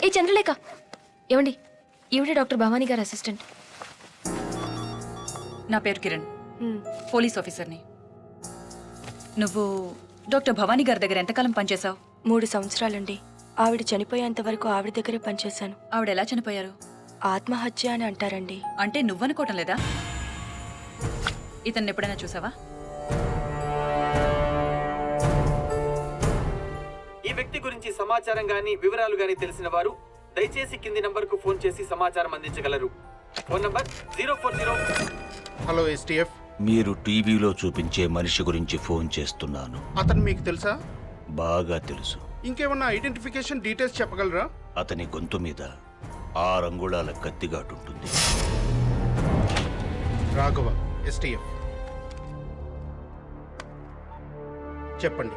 ఏ చంద్రలేఖ, ఏమండి? ఈవిడే డాక్టర్ భవానీ గారి అసిస్టెంట్. నా పేరు కిరణ్, పోలీస్ ఆఫీసర్ని. నువ్వు డాక్టర్ భవానీ గారి దగ్గర ఎంతకాలం పనిచేశావు? 3 సంవత్సరాలండి. ఆవిడ చనిపోయేంత వరకు ఆవిడ దగ్గరే పనిచేశాను. ఆవిడ ఎలా చనిపోయారు? ఆత్మహత్య అని అంటారండి. అంటే నువ్వనుకోవటం లేదా? ఇతన్ని ఎప్పుడైనా చూసావా? ఈ వ్యక్తి గురించి సమాచారం గాని వివరాలు గాని తెలిసిన వారు దయచేసి కింది నంబర్కు ఫోన్ చేసి సమాచారం అందించగలరు. Phone number 040. Hello STF. మీరు టీవీలో చూపించే మనిషి గురించి ఫోన్ చేస్తున్నాను. అతను మీకు తెలుసా? బాగా తెలుసు. ఇంకేమన్నా ఐడెంటిఫికేషన్ డీటెయిల్స్ చెప్పగలరా? అతని గొంతు మీద 6 అంగుళాల కత్తిగాటుంటుంది. రాఘవ, ఎస్టీఎఫ్. చెప్పండి.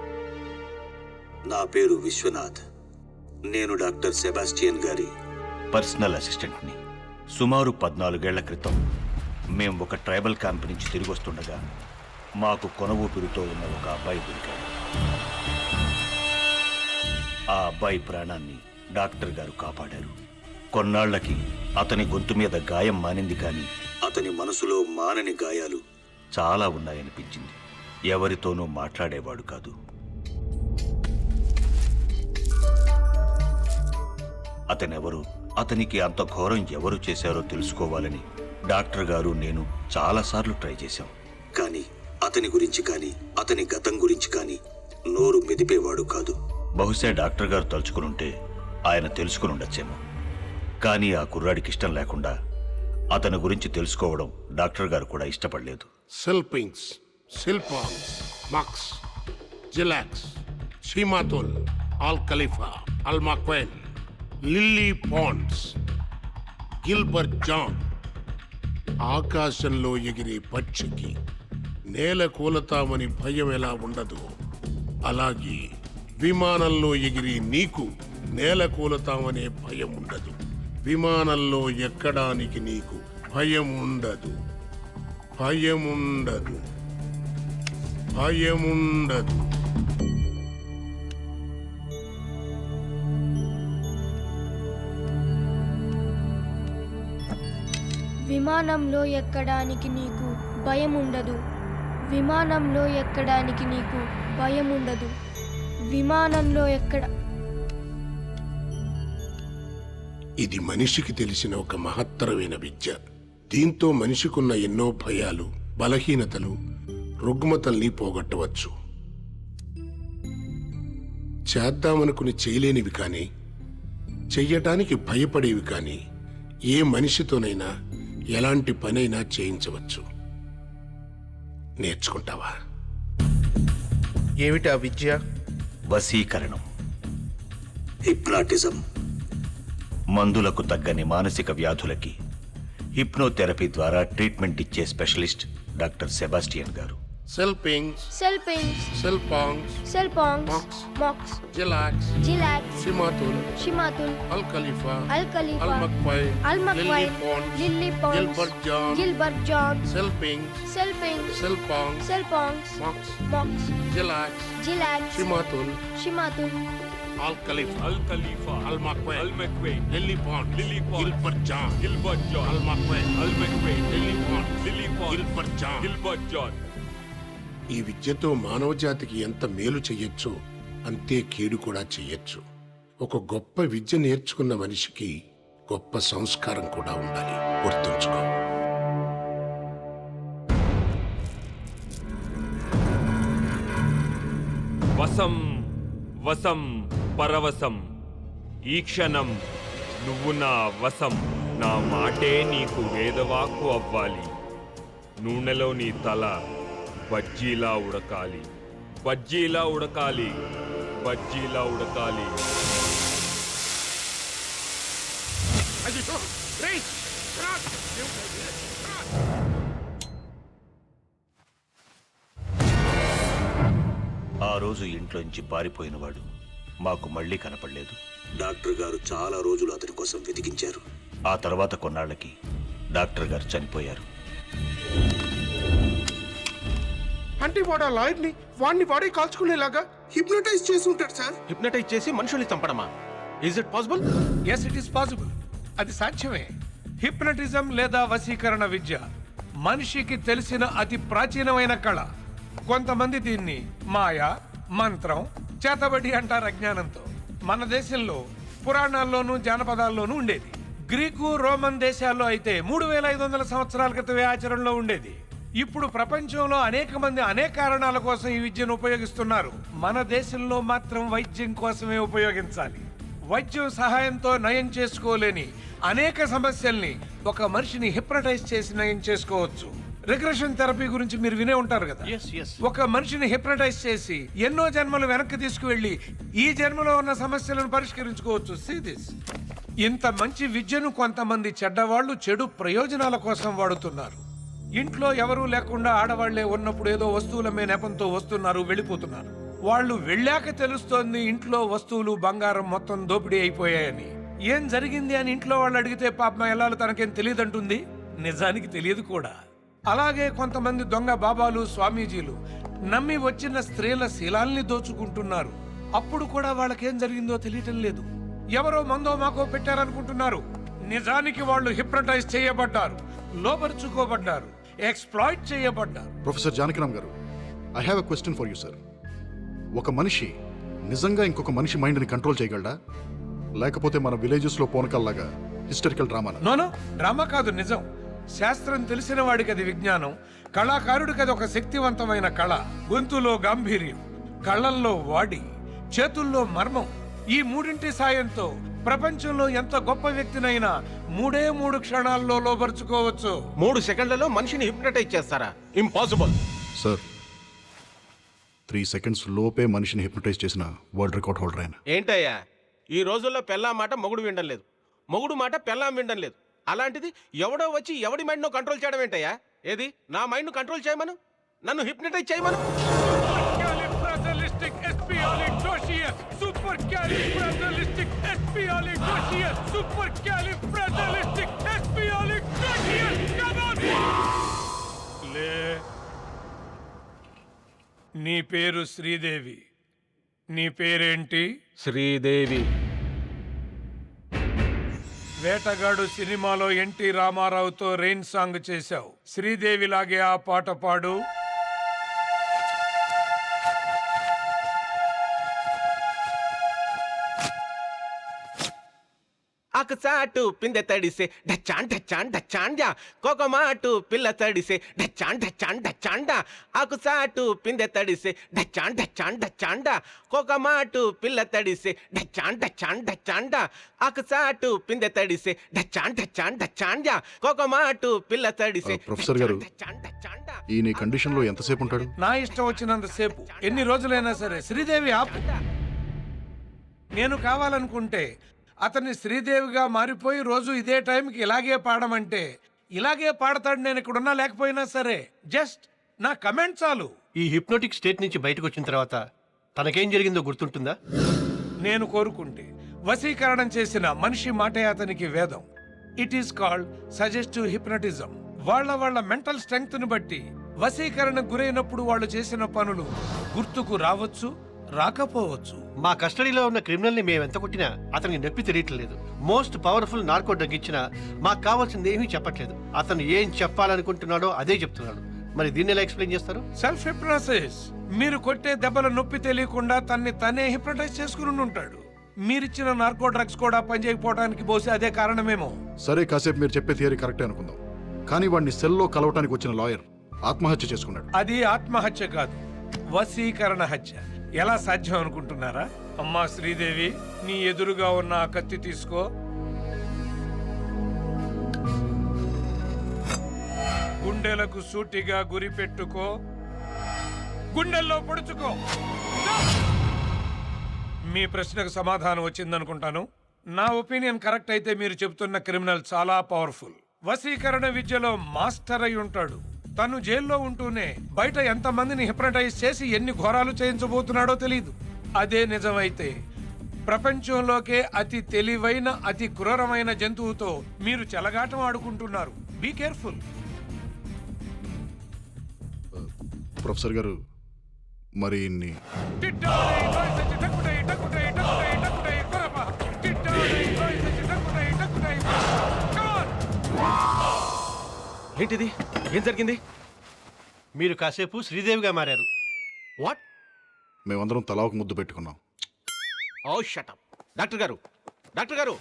నా పేరు విశ్వనాథ్. నేను డాక్టర్ సెబాస్టియన్ గారి పర్సనల్ అసిస్టెంట్ని. సుమారు 14 ఏళ్ల క్రితం మేము ఒక ట్రైబల్ క్యాంప్ నుంచి తిరిగి వస్తుండగా మాకు కొన ఊపిరితో ఉన్న ఒక అబ్బాయి దొరికాడు. ఆ అబ్బాయి ప్రాణాన్ని డాక్టర్ గారు కాపాడారు. కొన్నాళ్లకి అతని గొంతు మీద గాయం మానింది, కానీ అతని మనసులో మానని గాయాలు చాలా ఉన్నాయనిపించింది. ఎవరితోనూ మాట్లాడేవాడు కాదు. అతనెవరు, అతనికి అంత ఘోరం ఎవరు చేశారో తెలుసుకోవాలని డాక్టర్ గారు నేను చాలాసార్లు ట్రై చేశాం. కానీ అతని గురించి కానీ అతని గతం గురించి కానీ నోరు మెదిపేవాడు కాదు. బహుశా డాక్టర్ గారు తలుచుకునుంటే ఆయన తెలుసుకుని ఉండొచ్చేమో. కానీ ఆ కుర్రాడికి ఇష్టం లేకుండా అతని గురించి తెలుసుకోవడం డాక్టర్ గారు కూడా ఇష్టపడలేదు. సెల్పింగ్స్, సిల్పాంగ్స్, మాక్స్, జిలాక్స్, షీమాతోల్, ఆల్ ఖలీఫా, అల్మాక్వైన్, లిల్లీ పాండ్స్, గిల్బర్ట్ జాన్. ఆకాశంలో ఎగిరే పక్షికి నేల కూలతామని భయం ఎలా ఉండదు, అలాగే విమానంలో ఎగిరి నీకు నేల కూలతామనే భయం ఉండదు. విమానంలో ఎక్కడానికి నీకు భయం ఉండదు. భయం ఉండదు. భయం ఉండదు. విమానంలో ఎక్కడానికి నీకు భయం ఉండదు. విమానంలో ఎక్కడానికి నీకు భయం ఉండదు. విమానంలో ఎక్కడ. ఇది మనిషికి తెలిసిన ఒక మహత్తరమైన విద్య. దీంతో మనిషికున్న ఎన్నో భయాలు, బలహీనతలు, రుగ్మతల్ని పోగొట్టవచ్చు. చేద్దామనుకుని చేయలేనివి కానీ, చెయ్యటానికి భయపడేవి కానీ ఏ మనిషితోనైనా ఎలాంటి పనైనా చేయించవచ్చు. నేర్చుకుంటావా? ఏమిటా విద్య? వశీకరణం, హిప్నాటిజం. మందులకు తగ్గని మానసిక వ్యాధులకి హిప్నోథెరపీ ద్వారా ట్రీట్మెంట్ ఇచ్చే స్పెషలిస్ట్ డాక్టర్ సెబాస్టియన్ గారు. సెల్పింగ్స్, సెల్పింగ్స్, సెల్పాంగ్స్, సెల్పాంగ్స్, మాక్స్, జిలాక్స్, జిలాక్స్, షీమాతోల్, షీమాతుల్, అల్ ఖలీఫా, అల్ ఖలీఫా, అల్మక్వైన్, అల్మక్వైన్, lily ponds, Gilbert John, Gilbert John, సెల్పింగ్స్, సెల్పింగ్స్, సెల్పాంగ్స్, సెల్పాంగ్స్, మాక్స్, మాక్స్, జిలాక్స్, జిలాక్స్, షీమాతోల్, షీమాతుల్, అల్ ఖలీఫా, అల్మక్వైన్, లిల్లీ పాండ్, గిల్బర్ట్ జాన్, అల్మక్వైన్, గిల్బర్ట్ జాన్. ఈ విద్యతో మానవ జాతికి ఎంత మేలు చెయ్యొచ్చో అంతే కీడు కూడా చెయ్యొచ్చు. ఒక గొప్ప విద్య నేర్చుకున్న మనిషికి గొప్ప సంస్కారం కూడా ఉండాలి. గుర్తుంచుకో. వసం వసం పరవశం, ఈ క్షణం నువ్వు నా వశం. నా మాటే నీకు వేదవాక్కు అవ్వాలి. నూనెలో నీ తల బజ్జీలా ఉడకాలి, బజ్జీలా ఉడకాలి, బజ్జీలా ఉడకాలి. ఆ రోజు ఇంట్లోంచి పారిపోయినవాడు మాకు మళ్ళీ కనపడలేదు. డాక్టర్ గారు చాలా రోజులు అతని కోసం వెతికించారు. ఆ తర్వాత కొన్నాళ్ళకి డాక్టర్ గారు చనిపోయారు. అంటే వాడు ఆ లాయర్ని వాడే కాల్చుకునేలాగా హిప్నటైజ్ చేసి ఉంటాడు సార్. హిప్నటైజ్ చేసి మనుషుల్ని చంపడమా? Is it possible? Yes, it is possible. అది సాధ్యమే. హిప్నటిజం లేదా వశీకరణ విద్య మనిషికి తెలిసిన అతి ప్రాచీనమైన కళ. కొంతమంది దీన్ని మాయ, మంత్రం, చేతబడి అంటారు అజ్ఞానంతో. మన దేశంలో పురాణాల్లోనూ జానపదాల్లోనూ ఉండేది. గ్రీకు, రోమన్ దేశాల్లో అయితే 3500 సంవత్సరాల క్రితమే ఆచరణలో ఉండేది. ఇప్పుడు ప్రపంచంలో అనేక మంది అనేక కారణాల కోసం ఈ విద్యను ఉపయోగిస్తున్నారు. మన దేశంలో మాత్రం వైద్యం కోసమే ఉపయోగించాలి. వైద్యం సహాయంతో నయం చేసుకోలేని అనేక సమస్యల్ని ఒక మనిషిని హిప్నటైజ్ చేసి నయం చేసుకోవచ్చు. రిగ్రెషన్ థెరపీ గురించి మీరు వినే ఉంటారు కదా. ఒక మనిషిని హిప్నటైజ్ చేసి ఎన్నో జన్మలు వెనక్కి తీసుకువెళ్లి ఈ జన్మలో ఉన్న సమస్యలను పరిష్కరించుకోవచ్చు. See this. ఇంత మంచి విద్యను కొంతమంది చెడ్డవాళ్లు చెడు ప్రయోజనాల కోసం వాడుతున్నారు. ఇంట్లో ఎవరూ లేకుండా ఆడవాళ్లే ఉన్నప్పుడు ఏదో వస్తువులమే నెపంతో వస్తున్నారు, వెళ్ళిపోతున్నారు. వాళ్ళు వెళ్ళాక తెలుస్తోంది ఇంట్లో వస్తువులు, బంగారం మొత్తం దోపిడీ అయిపోయాయని. ఏం జరిగింది అని ఇంట్లో వాళ్ళు అడిగితే పాపం ఎల్లాలు తనకేం తెలియదంటుంది. నిజానికి తెలియదు కూడా. అలాగే కొంతమంది దొంగ బాబాలు స్వామీజీలు నమ్మి వచ్చిన స్త్రీల శీలాల్ని దోచుకుంటున్నారు. అప్పుడు కూడా వాళ్ళకేం జరిగిందో తెలియటం లేదు. ఎవరో మందో మాకో పెట్టారనుకుంటున్నారు. నిజానికి వాళ్ళు హిప్నటైజ్ చేయబడ్డారు, లోపరుచుకోబడ్డారు, ఎక్స్ప్లాయిట్ చేయబడ్డారు. ప్రొఫెసర్ జానకిరామ్ గారు, I have a question for you sir. ఒక మనిషి నిజంగా ఇంకొక మనిషి మైండ్ని కంట్రోల్ చేయగలడా, లేకపోతే మన విలేజెస్లో పోనకల్లాగా హిస్టరికల్ డ్రామా? నోనో, డ్రామా కాదు, నిజం. శాస్త్రం తెలిసిన వాడికి అది విజ్ఞానం, కళాకారుడికి అది ఒక శక్తివంతమైన కళ. గొంతులో గాంభీర్యం, కళ్ళల్లో వాడి, చేతుల్లో మర్మం. ఈ మూడింటి సాయంతో ప్రపంచంలో ఎంత గొప్ప వ్యక్తినైనా 3 క్షణాల్లో లోపరుచుకోవచ్చు. 3 సెకండ్లలో మనిషిని హిప్నటైజ్ చేస్తారా? Impossible sir. 3 సెకండ్స్ లోపే మనిషిని హిప్నటైజ్ చేసిన వరల్డ్ రికార్డ్ హోల్డర్ ఆయన. ఏంటయ్యా, ఈ రోజుల్లో పెళ్ళాం మాట మొగుడు వినడం లేదు, మొగుడు మాట పెళ్ళాం వినడం లేదు. అలాంటిది ఎవడో వచ్చి ఎవడి మైండ్ను కంట్రోల్ చేయడం ఏంటయ్యా? ఏది నా మైండ్ను కంట్రోల్ చేయమను, నన్ను హిప్నటైజ్ చేయమను. నీ పేరు శ్రీదేవి. నీ పేరేంటి? శ్రీదేవి. వేటగాడు సినిమాలో ఎన్టీ రామారావుతో రెయిన్ సాంగ్ చేశావు. శ్రీదేవిలాగే ఆ పాట పాడు. ఆకుచాటు పిందె తడిసే డచ్చాన్ డచ్చాన్ డచ్చాండా, కోకమాటు పిల్ల తడిసే డచ్చాన్ డచ్చాన్ డచ్చాండా. ఆకుచాటు పిందె తడిసే డచ్చాన్ డచ్చాన్ డచ్చాండా, కోకమాటు పిల్ల తడిసే డచ్చాన్ డచ్చాన్ డచ్చాండా. ఆకుచాటు పిందె తడిసే డచ్చాన్ డచ్చాన్ డచ్చాండా, కోకమాటు పిల్ల తడిసే. ప్రొఫెసర్ గారు, ఈ నీ కండిషన్ లో ఎంతసేపు ఉంటాడు? నా ఇష్టం వచ్చినంతసేపు, ఎన్ని రోజులైనా సరే. శ్రీదేవి ఆపు. నేను కావాలనుకుంటే అతన్ని శ్రీదేవిగా మారిపోయి రోజు ఇదే టైంకి ఇలాగే పాడమంటే ఇలాగే పాడతాడు. నేను ఇక్కడున్నా లేకపోయినా సరే. జస్ట్ నా కమెంట్ చాలు. ఈ హిప్నోటిక్ స్టేట్ నుంచి బయటకు వచ్చిన తర్వాత తనకేం జరిగిందో గుర్తుంటుందా? నేను కోరుకుంటే వశీకరణం చేసిన మనిషి మాటే అతనికి వేదం. It is called suggestive hypnotism. వాళ్ళ మెంటల్ స్ట్రెంగ్త్ ని బట్టి వశీకరణకు గురైనప్పుడు వాళ్ళు చేసిన పనులు గుర్తుకు రావచ్చు, రాకపోవచ్చు. మా కస్టడీలో ఉన్న క్రిమినల్ ని మేము ఎంత కొట్టినా అతనికి నొప్పి తెలియట్లేదు. మోస్ట్ పవర్ఫుల్ నార్కో డ్రగ్ ఇచ్చినా మాకు కావాల్సింది ఏమీ చెప్పట్లేదు. అతను ఏం చెప్పాలనుకుంటున్నాడో అదే చెప్తున్నాడు. మరి దీన్ని ఎలా ఎక్స్ప్లెయిన్ చేస్తారు? Self hypnosis. మీరు కొట్టే దెబ్బల నొప్పి తెలియకుండా తనే హిప్నటైజ్ చేసుకుని ఉంటాడు. మీరిచ్చిన నార్కో డ్రగ్స్ కూడా పనిచేయకపోవడానికి బహుశా అదే కారణమేమో. సరే, కాసేపు మీరు చెప్పే థియరీ కరెక్టే అనుకుందాం. కానీ వాడిని సెల్లో కలవటానికి వచ్చిన లాయర్ ఆత్మహత్య చేసుకున్నాడు. అది ఆత్మహత్య కాదు, వశీకరణ హత్య. ఎలా సాధ్యం అనుకుంటున్నారా? అమ్మా శ్రీదేవి, నీ ఎదురుగా ఉన్న ఆ కత్తి తీసుకో. గుండెలకు సూటిగా గురి పెట్టుకో. గుండెల్లో పొడుచుకో. మీ ప్రశ్నకు సమాధానం వచ్చిందనుకుంటాను. నా ఒపీనియన్ కరెక్ట్ అయితే మీరు చెబుతున్న క్రిమినల్ చాలా పవర్ఫుల్. వశీకరణ విద్యలో మాస్టర్ అయి ఉంటాడు. తను జైల్లో ఉంటూనే బయట ఎంతమందిని హిప్నటైజ్ చేసి ఎన్ని ఘోరాలు చేయించబోతున్నాడో తెలీదు. అదే నిజమైతే ప్రపంచంలోకే అతి తెలివైన, అతి క్రూరమైన జంతువుతో మీరు చెలగాటం ఆడుకుంటున్నారు. Be careful. ప్రొఫెసర్ గారు, మరి ఇన్ని ఏంటిది? ఏం జరిగింది? మీరు కాసేపు శ్రీదేవిగా మారారు. వాట్? మేమందరం తలా ఒక ముద్దు పెట్టుకున్నాం. ఓ షట్ అప్. డాక్టర్ గారు, డాక్టర్ గారు,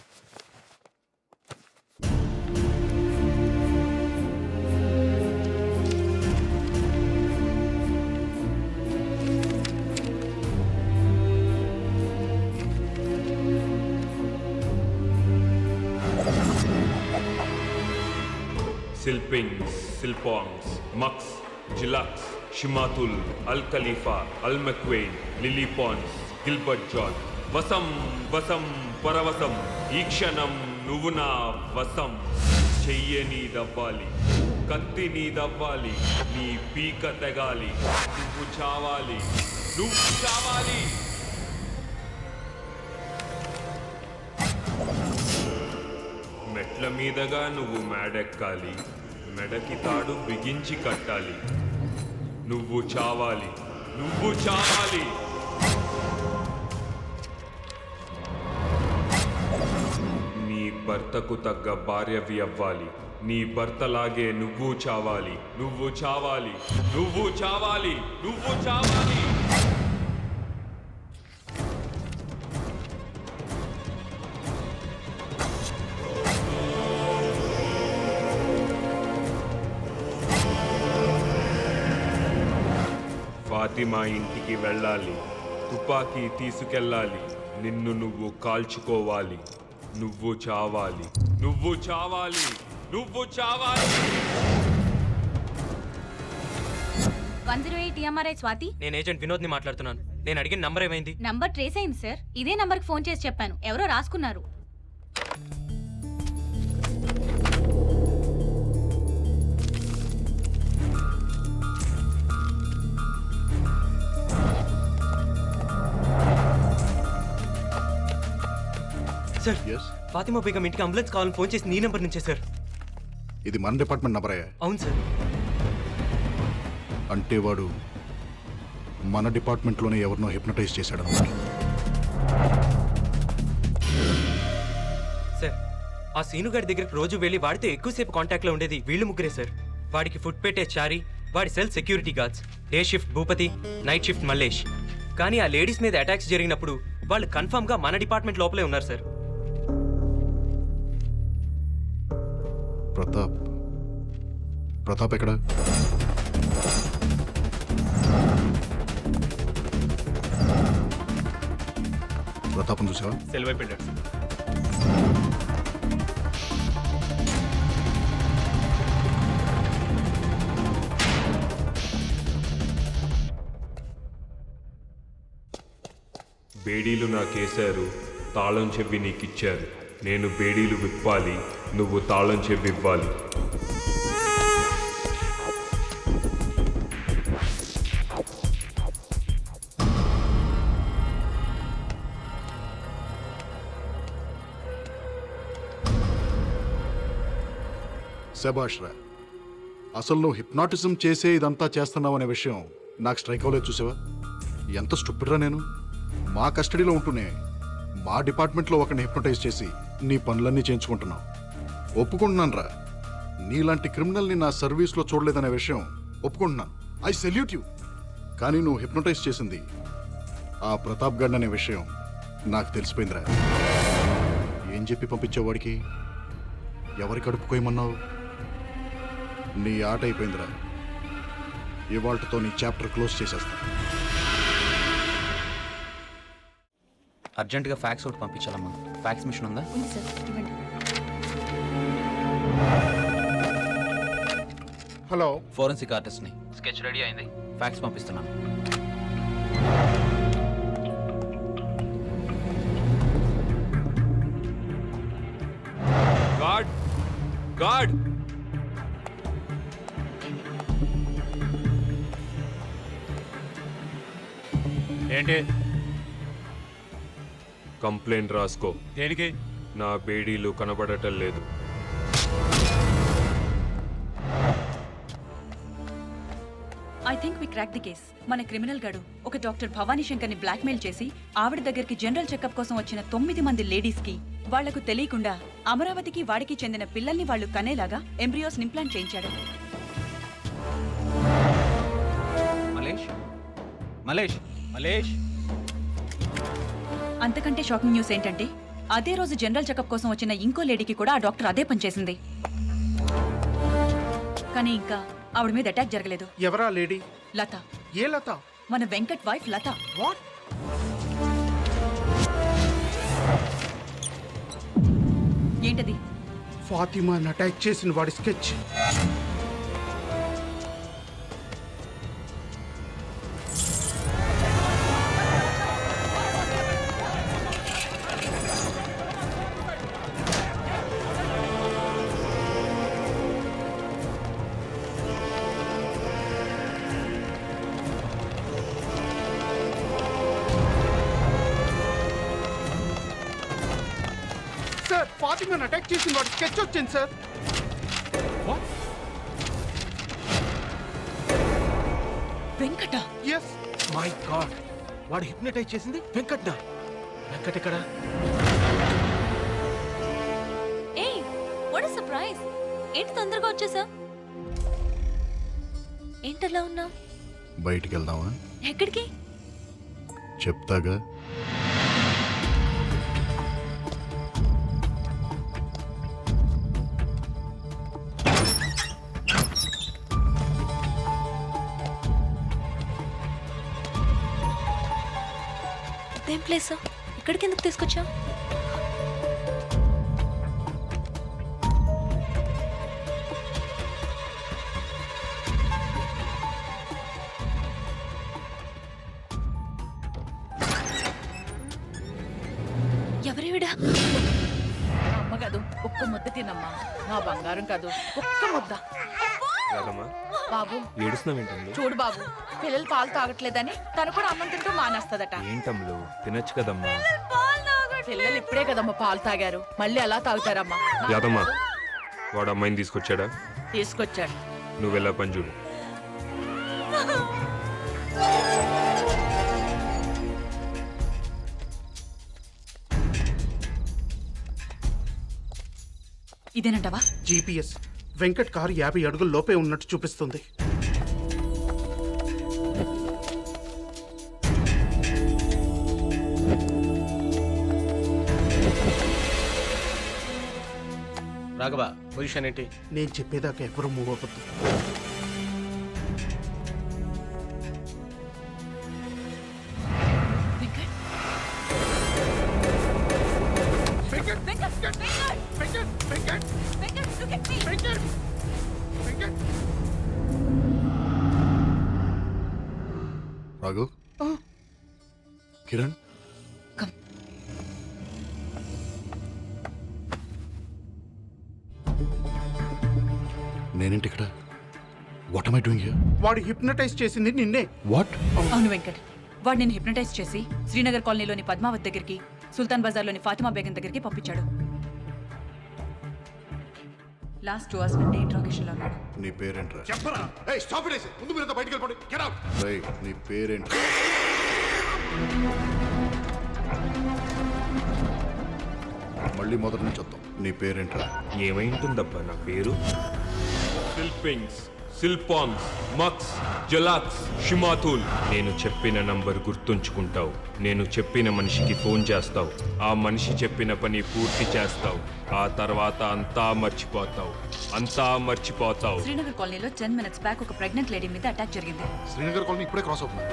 సిల్పింగ్స్, సిల్పాంగ్స్, మక్స్, జిలాక్స్, షిమాతుల్, అల్ ఖలీఫా, అల్ మెక్వెయిన్, లిలీ పాన్స్, గిల్బర్ట్ జాన్. వసం వసం పరవశం, ఈ క్షణం నువ్వు నా వసం. చెయ్య నీదవ్వాలి, కత్తి నీదవ్వాలి, నీ పీక తెగాలి. నువ్వు చావాలి, నువ్వు చావాలి. మెట్ల మీదగా నువ్వు మేడెక్కాలి, మెడకి తాడు బిగించి కట్టాలి. నువ్వు చావాలి, నువ్వు చావాలి. నీ భర్తకు తగ్గ భార్యవి అవ్వాలి. నీ భర్తలాగే నువ్వు చావాలి, నువ్వు చావాలి, నువ్వు చావాలి, నువ్వు చావాలి. ఫాతిమా ఇంటికి వెళ్ళాలి. తుపాకీ తీసుకెళ్ళాలి. నిన్ను నువ్వు కాల్చుకోవాలి. నువ్వు చావాలి, నువ్వు చావాలి, నువ్వు చావాలి. 108 TMRI స్వాతి. నేను ఏజెంట్ వినోద్ ని మాట్లాడుతున్నాను. నేను అడిగిన నంబర్ ఏమైంది? నంబర్ ట్రేస్ అయింది సార్. ఇదే నంబర్కి ఫోన్ చేసి చెప్పాను, ఎవరో రాసుకున్నారు. సార్, ఫాతిమా బేగం ఇంటికి అంబులెన్స్ కావాలని ఫోన్ చేసి నీ నెంబర్ నుంచే సార్. ఇది మన డిపార్ట్మెంట్ నంబరే. అవును సార్. అంటే వాడు మన డిపార్ట్మెంట్లోనే ఎవరినో హిప్నటైజ్ చేశాడు అన్నమాట. సార్, ఆ సీనుగాడి దగ్గరికి రోజు వెళ్ళి వాడితో ఎక్కువసేపు కాంటాక్ట్లో ఉండేది వీళ్ళు ముగ్గురే సార్. వాడికి ఫుడ్ పెట్టే చారి, వాడి cell security guards, day shift Bhupathi, night shift Mallesh. కానీ ఆ లేడీస్ మీద అటాక్స్ జరిగినప్పుడు వాళ్ళు కన్ఫర్మ్గా మన డిపార్ట్మెంట్ లోపలే ఉన్నారు సార్. ప్రతాప్ ఎక్కడ? ప్రతాపం చూసావా? సెల్ వైపు వెళ్ళాడు సార్. బేడీలు నాకేశారు, తాళం చెవి నీకిచ్చారు. నేను బేడీలు విప్పాలి, నువ్వు తాళం చెవి ఇవ్వాలి. శభాష్ రా. అసలు నువ్వు హిప్నాటిజం చేసే ఇదంతా చేస్తున్నావు అనే విషయం నాకు స్ట్రైక్ అవ్వలేదు. చూసావా ఎంత స్టూపిడ్ రా నేను. మా కస్టడీలో ఉంటూనే మా డిపార్ట్మెంట్లో ఒకరిని హిప్నటైజ్ చేసి నీ పనులన్నీ చేయించుకుంటున్నావు. ఒప్పుకుంటున్నాను రా, నీలాంటి క్రిమినల్ని నా సర్వీస్లో చూడలేదనే విషయం ఒప్పుకుంటున్నాను. I salute you. కానీ నువ్వు హిప్నటైజ్ చేసింది ఆ ప్రతాప్ గడ్ అనే విషయం నాకు తెలిసిపోయిందిరా. ఏం చెప్పి పంపించేవాడికి? ఎవరికి అడుపుకోయమన్నావు? నీ ఆట అయిపోయిందిరా. ఇవాళ్లతో నీ చాప్టర్ క్లోజ్ చేసేస్తా. అర్జెంటుగా ఫ్యాక్స్ ఒకటి పంపించాలమ్మా. ఫ్యాక్స్ మిషన్ ఉందా? ఉంది సార్, ఇవ్వండి. హలో, ఫోరెన్సిక్ ఆర్టిస్ట్ని. స్కెచ్ రెడీ అయింది, ఫ్యాక్స్ పంపిస్తున్నాను. God, God. ఏంటి? కంప్లైంట్ రాసుకో. దేనికి? నా బేడీలు కనబడటం లేదు. I think we crack the case. మన క్రిమినల్ గాడు ఒక డాక్టర్ భవానీ శంకర్ని బ్లాక్మెయిల్ చేసి ఆవిడ దగ్గరికి జనరల్ చెకప్ కోసం వచ్చిన 9 మంది లేడీస్ కి వాళ్లకు తెలియకుండా అమరావతికి వాడికి చెందిన పిల్లల్ని వాళ్ళు కనేలాగా ఎంబ్రియోస్ ఇంప్లాంట్ చేయించాడు. మలేష్, మలేష్, మలేష్. అంతకంటే షాకింగ్ న్యూస్ ఏంటంటే అదే రోజు జనరల్ చెకప్ కోసం వచ్చిన ఇంకో లేడీకి కూడా ఆ డాక్టర్ అదే పని చేసింది. కానీ ఇంకా ఆవిడ మీద అటాక్ జరగలేదు. ఎవరా లేడీ? లత. ఏ లత? మన వెంకట్ వైఫ్ లత. వాట్? ఏంటది? ఫాతిమాని అటాక్ చేసిన వాడి స్కెచ్. సార్, ఫాతిమాని అటాక్ చేసిన వాడి స్కెచ్ వచ్చింది సార్. వెంకట ఎస్ మై గాడ్, వాడు హిప్నటైజ్ చేసింది వెంకట్నా? వెంకట్ ఎక్కడ? ఏయ్ వాట్ ఇస్ సర్ప్రైజ్, ఏంటి తొందరగా వచ్చేసా? ఏంటలా ఉన్నా? బయటికి వెళ్దామా? ఎక్కడికి? చెప్తాగా. ఇదేం ప్లేస్? ఇక్కడికి ఎందుకు తీసుకొచ్చా? ఎవరేవిడా? అమ్మ కాదు, ఒక్క ముద్ద తినమ్మా. నా బంగారం కాదు, ఒక్క ముద్ద. రాదమ్మా, బాబు ఏడుస్తున్నావేంటమ్ములు? చూడు బాబు, పిల్లలు పాలు తాగట్లేదని తను కూడా అన్నం తింటూ మానేస్తదట. ఏంటమ్ములు, తినొచ్చు కదమ్మా. పిల్లలు ఇప్పుడే కదమ్మా పాలు తాగారు, మళ్ళీ ఎలా తాగుతారమ్మా? యాదమ్మా, వాడు అమ్మాయిని తీసుకొచ్చాడా? తీసుకొచ్చాడు. నువ్వు వెళ్ళా పని చూడు. ఇదేనంటావా? జీపీఎస్ వెంకట్ కారు 50 అడుగుల లోపే ఉన్నట్టు చూపిస్తుంది. రాఘవ, పొజిషన్ ఏంటి? నేను చెప్పేదాకా ఎవరు మూవ్ అవ్వద్దు. రాఘు, కిరణ్, నేనేంటి ఇక్కడ? What am I doing here? వాడు హిప్నటైజ్ చేసింది నిన్నే. వాట్? అవును వెంకట్, వాడు నేను హిప్నటైజ్ చేసి శ్రీనగర్ కాలనీలోని పద్మావత్ దగ్గరికి, సుల్తాన్ బజార్లోని ఫాతిమా బేగం దగ్గరికి పంపించాడు. లాస్ట్ 2 hours నుండి ఇంట్రాగేషన్ లో ఉన్నాడు. నీ పేరేంట్రా? చెప్పరా? ఏయ్ స్టాప్ ఇట్. ముందు మీరంతా బయటికి వెళ్ళిపోండి. Get out. రేయ్, నీ పేరేంటి? మళ్ళీ మొదటి నుంచి వద్దాం. నీ పేరేంట్రా? ఏమైంటుందబ్బా నా పేరు? సిల్పింగ్స్, సిల్పాన్స్, మక్స్, జలాక్స్, షిమాతుల్. నేను చెప్పిన నంబర్ గుర్తుంచుకుంటావు. నేను చెప్పిన మనిషికి ఫోన్ చేస్తావు. ఆ మనిషి చెప్పిన పని పూర్తి చేస్తావు. ఆ తర్వాత అంతా మర్చిపోతావు. శ్రీనగర్ కాలనీలో 10 minutes బ్యాక్ ఒక ప్రెగ్నెంట్ లేడీ మీద అటాక్ జరిగింది. శ్రీనగర్ కాలనీ ఇప్పుడే క్రాస్ అవుతుంది.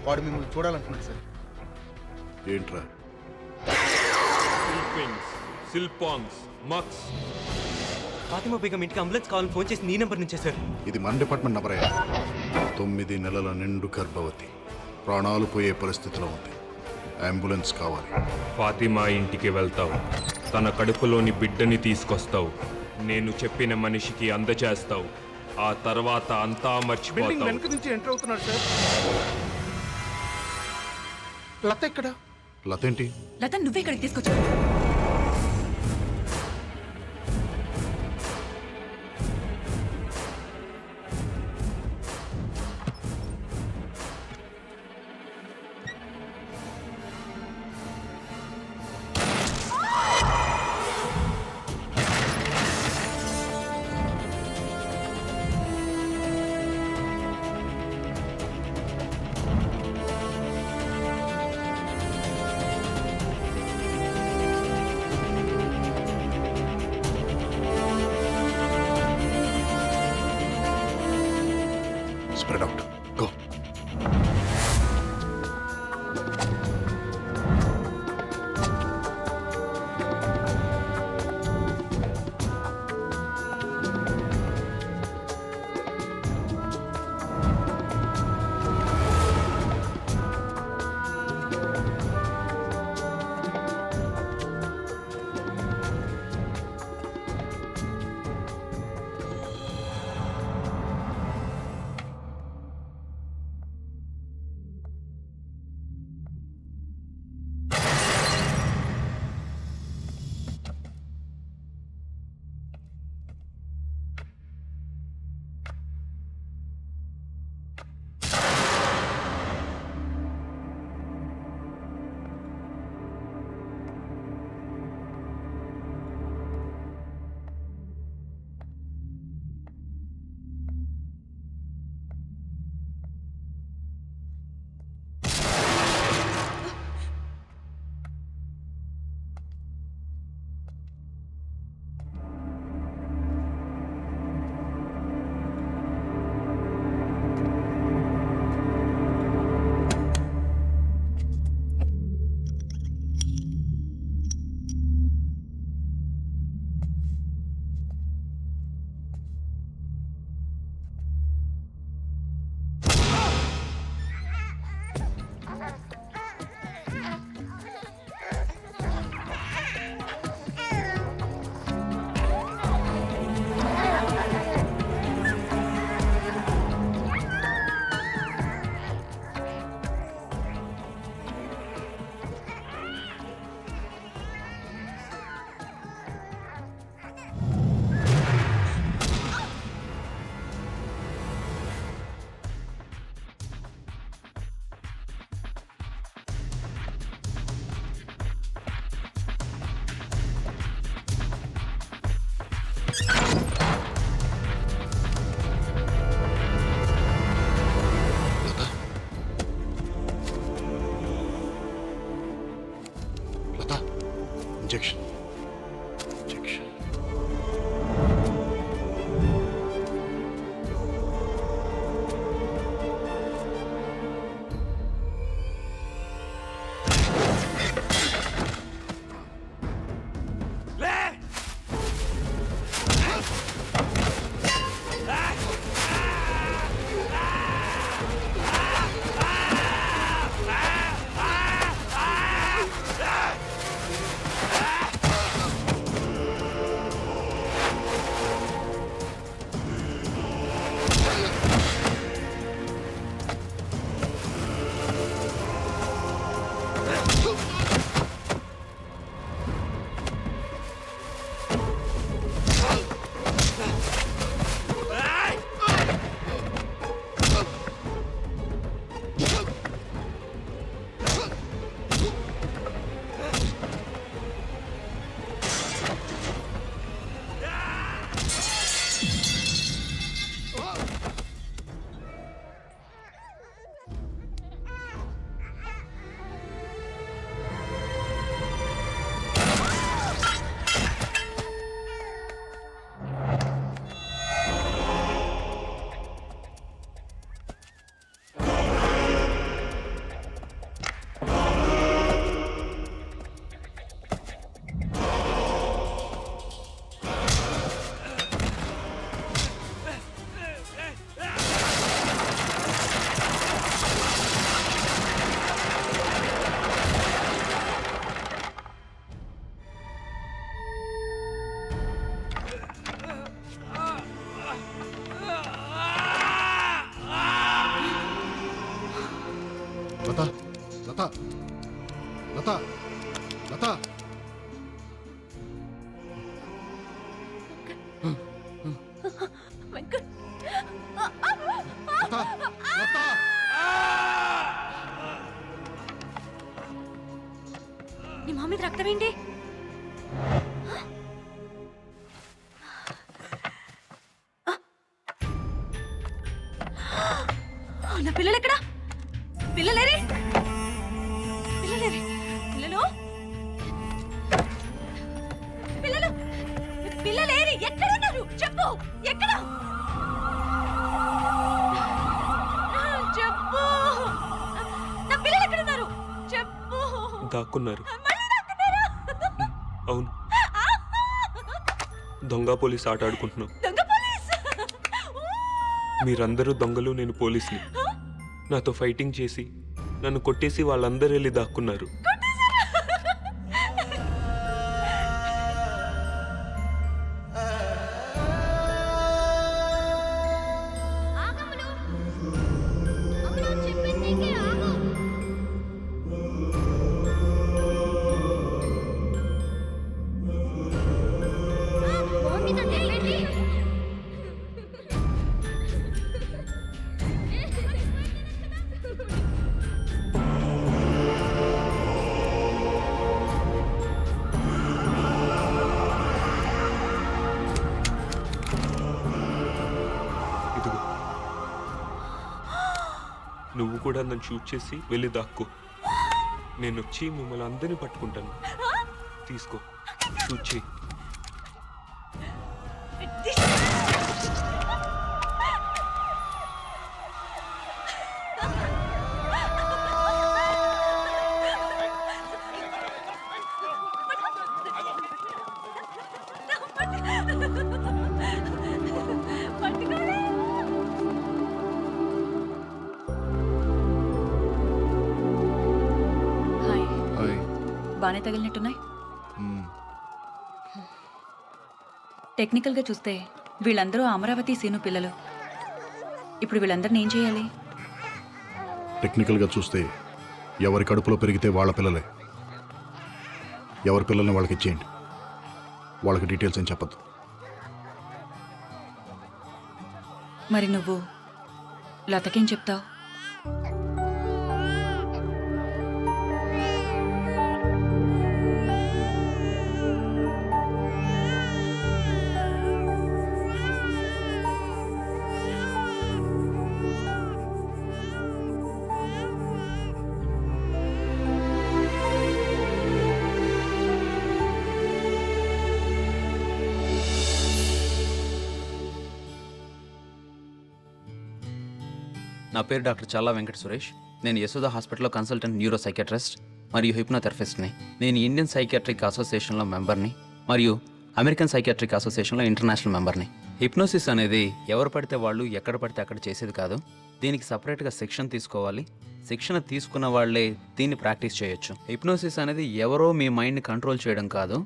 వాడు మిమ్మల్ని చూడాలంటున్నాడు సార్. ఏంట్రా? సిల్పింగ్స్, సిల్పాన్స్, మక్స్. ఫాతిమా బేగం ఇంటికి అంబులెన్స్ కావాలని ఫోన్ చేసి నీ నెంబర్ నుంచే సార్. ఇది మన డిపార్ట్మెంట్ నంబర్ అయ్యా. 9 నెలల నిండు గర్భవతి, ప్రాణాలు పోయే పరిస్థితిలో ఉంది. అంబులెన్స్ కావాలి. ఫాతిమా ఇంటికి వెళ్తావు. తన కడుపులోని బిడ్డని తీసుకొస్తావు. నేను చెప్పిన మనిషికి అందచేస్తావు. ఆ తర్వాత అంతా బిల్డింగ్ మర్చిపోతావు. వెనక నుంచి ఎంటర్ అవుతున్నాడు సార్. లత ఎక్కడ? లతేంటి? లత నువ్వే ఇక్కడికి తీసుకొచ్చావు. లత లత వెంకట్ లత లత నీ మా మీద రక్తం ఏంటి? నా పిల్లలు ఎక్కడా? పిల్లలేరి పిల్లలేరి పిల్లలు పిల్లలు పిల్లలేరి ఎక్కడున్నారు? చెప్పు, ఎక్కడ? చెప్పు, నా పిల్లలు ఎక్కడున్నారు? చెప్పు. దాక్కున్నారు. అవును, దొంగ పోలీస్ ఆట ఆడుకుంటున్నాం. మీరందరూ దొంగలు, నేను పోలీస్ని. నాతో ఫైటింగ్ చేసి నన్ను కొట్టేసి వాళ్ళందరూ వెళ్ళి దాక్కున్నారు. ఇదిగో, నువ్వు కూడా నన్ను షూట్ చేసి వెళ్ళి దాక్కో. నేను వచ్చి మిమ్మల్ని అందరినీ పట్టుకుంటాను. తీసుకో, షూట్ చేయి. బాగానే తగిలినట్టున్నాయి. టెక్నికల్గా చూస్తే వీళ్ళందరూ అమరావతి సీను పిల్లలు. ఇప్పుడు వీళ్ళందరినీ ఏం చేయాలి? టెక్నికల్గా చూస్తే ఎవరి కడుపులో పెరిగితే వాళ్ళ పిల్లలే. ఎవరి పిల్లల్ని వాళ్ళకి ఇచ్చేయండి. వాళ్ళకి డీటెయిల్స్ ఏం చెప్పద్దు. మరి నువ్వు లతకేం చెప్తావు? నా పేరు డాక్టర్ చల్లా వెంకట సురేష్. నేను యశోద హాస్పిటల్లో కన్సల్టెంట్ న్యూరో సైకియాట్రిస్ట్ మరియు హిప్నోథెరపిస్ట్ని. నేను ఇండియన్ సైకియాట్రిక్ అసోసియేషన్లో మెంబర్ని మరియు అమెరికన్ సైకియాట్రిక్ అసోసియేషన్లో ఇంటర్నేషనల్ మెంబర్ని. హిప్నోసిస్ అనేది ఎవరు పడితే వాళ్ళు ఎక్కడ పడితే అక్కడ చేసేది కాదు. దీనికి సపరేట్గా శిక్షణ తీసుకోవాలి. శిక్షణ తీసుకున్న వాళ్ళే దీన్ని ప్రాక్టీస్ చేయొచ్చు. హిప్నోసిస్ అనేది ఎవరో మీ మైండ్ని కంట్రోల్ చేయడం కాదు,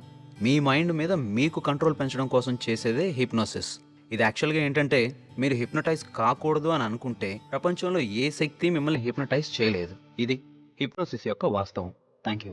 మీ మైండ్ మీద మీకు కంట్రోల్ పెంచడం కోసం చేసేదే హిప్నోసిస్. ఇది యాక్చువల్గా ఏంటంటే, మీరు హిప్నటైజ్ కాకూడదు అని అనుకుంటే ప్రపంచంలో ఏ శక్తి మిమ్మల్ని హిప్నటైజ్ చేయలేదు. ఇది హిప్నోసిస్ యొక్క వాస్తవం. Thank you.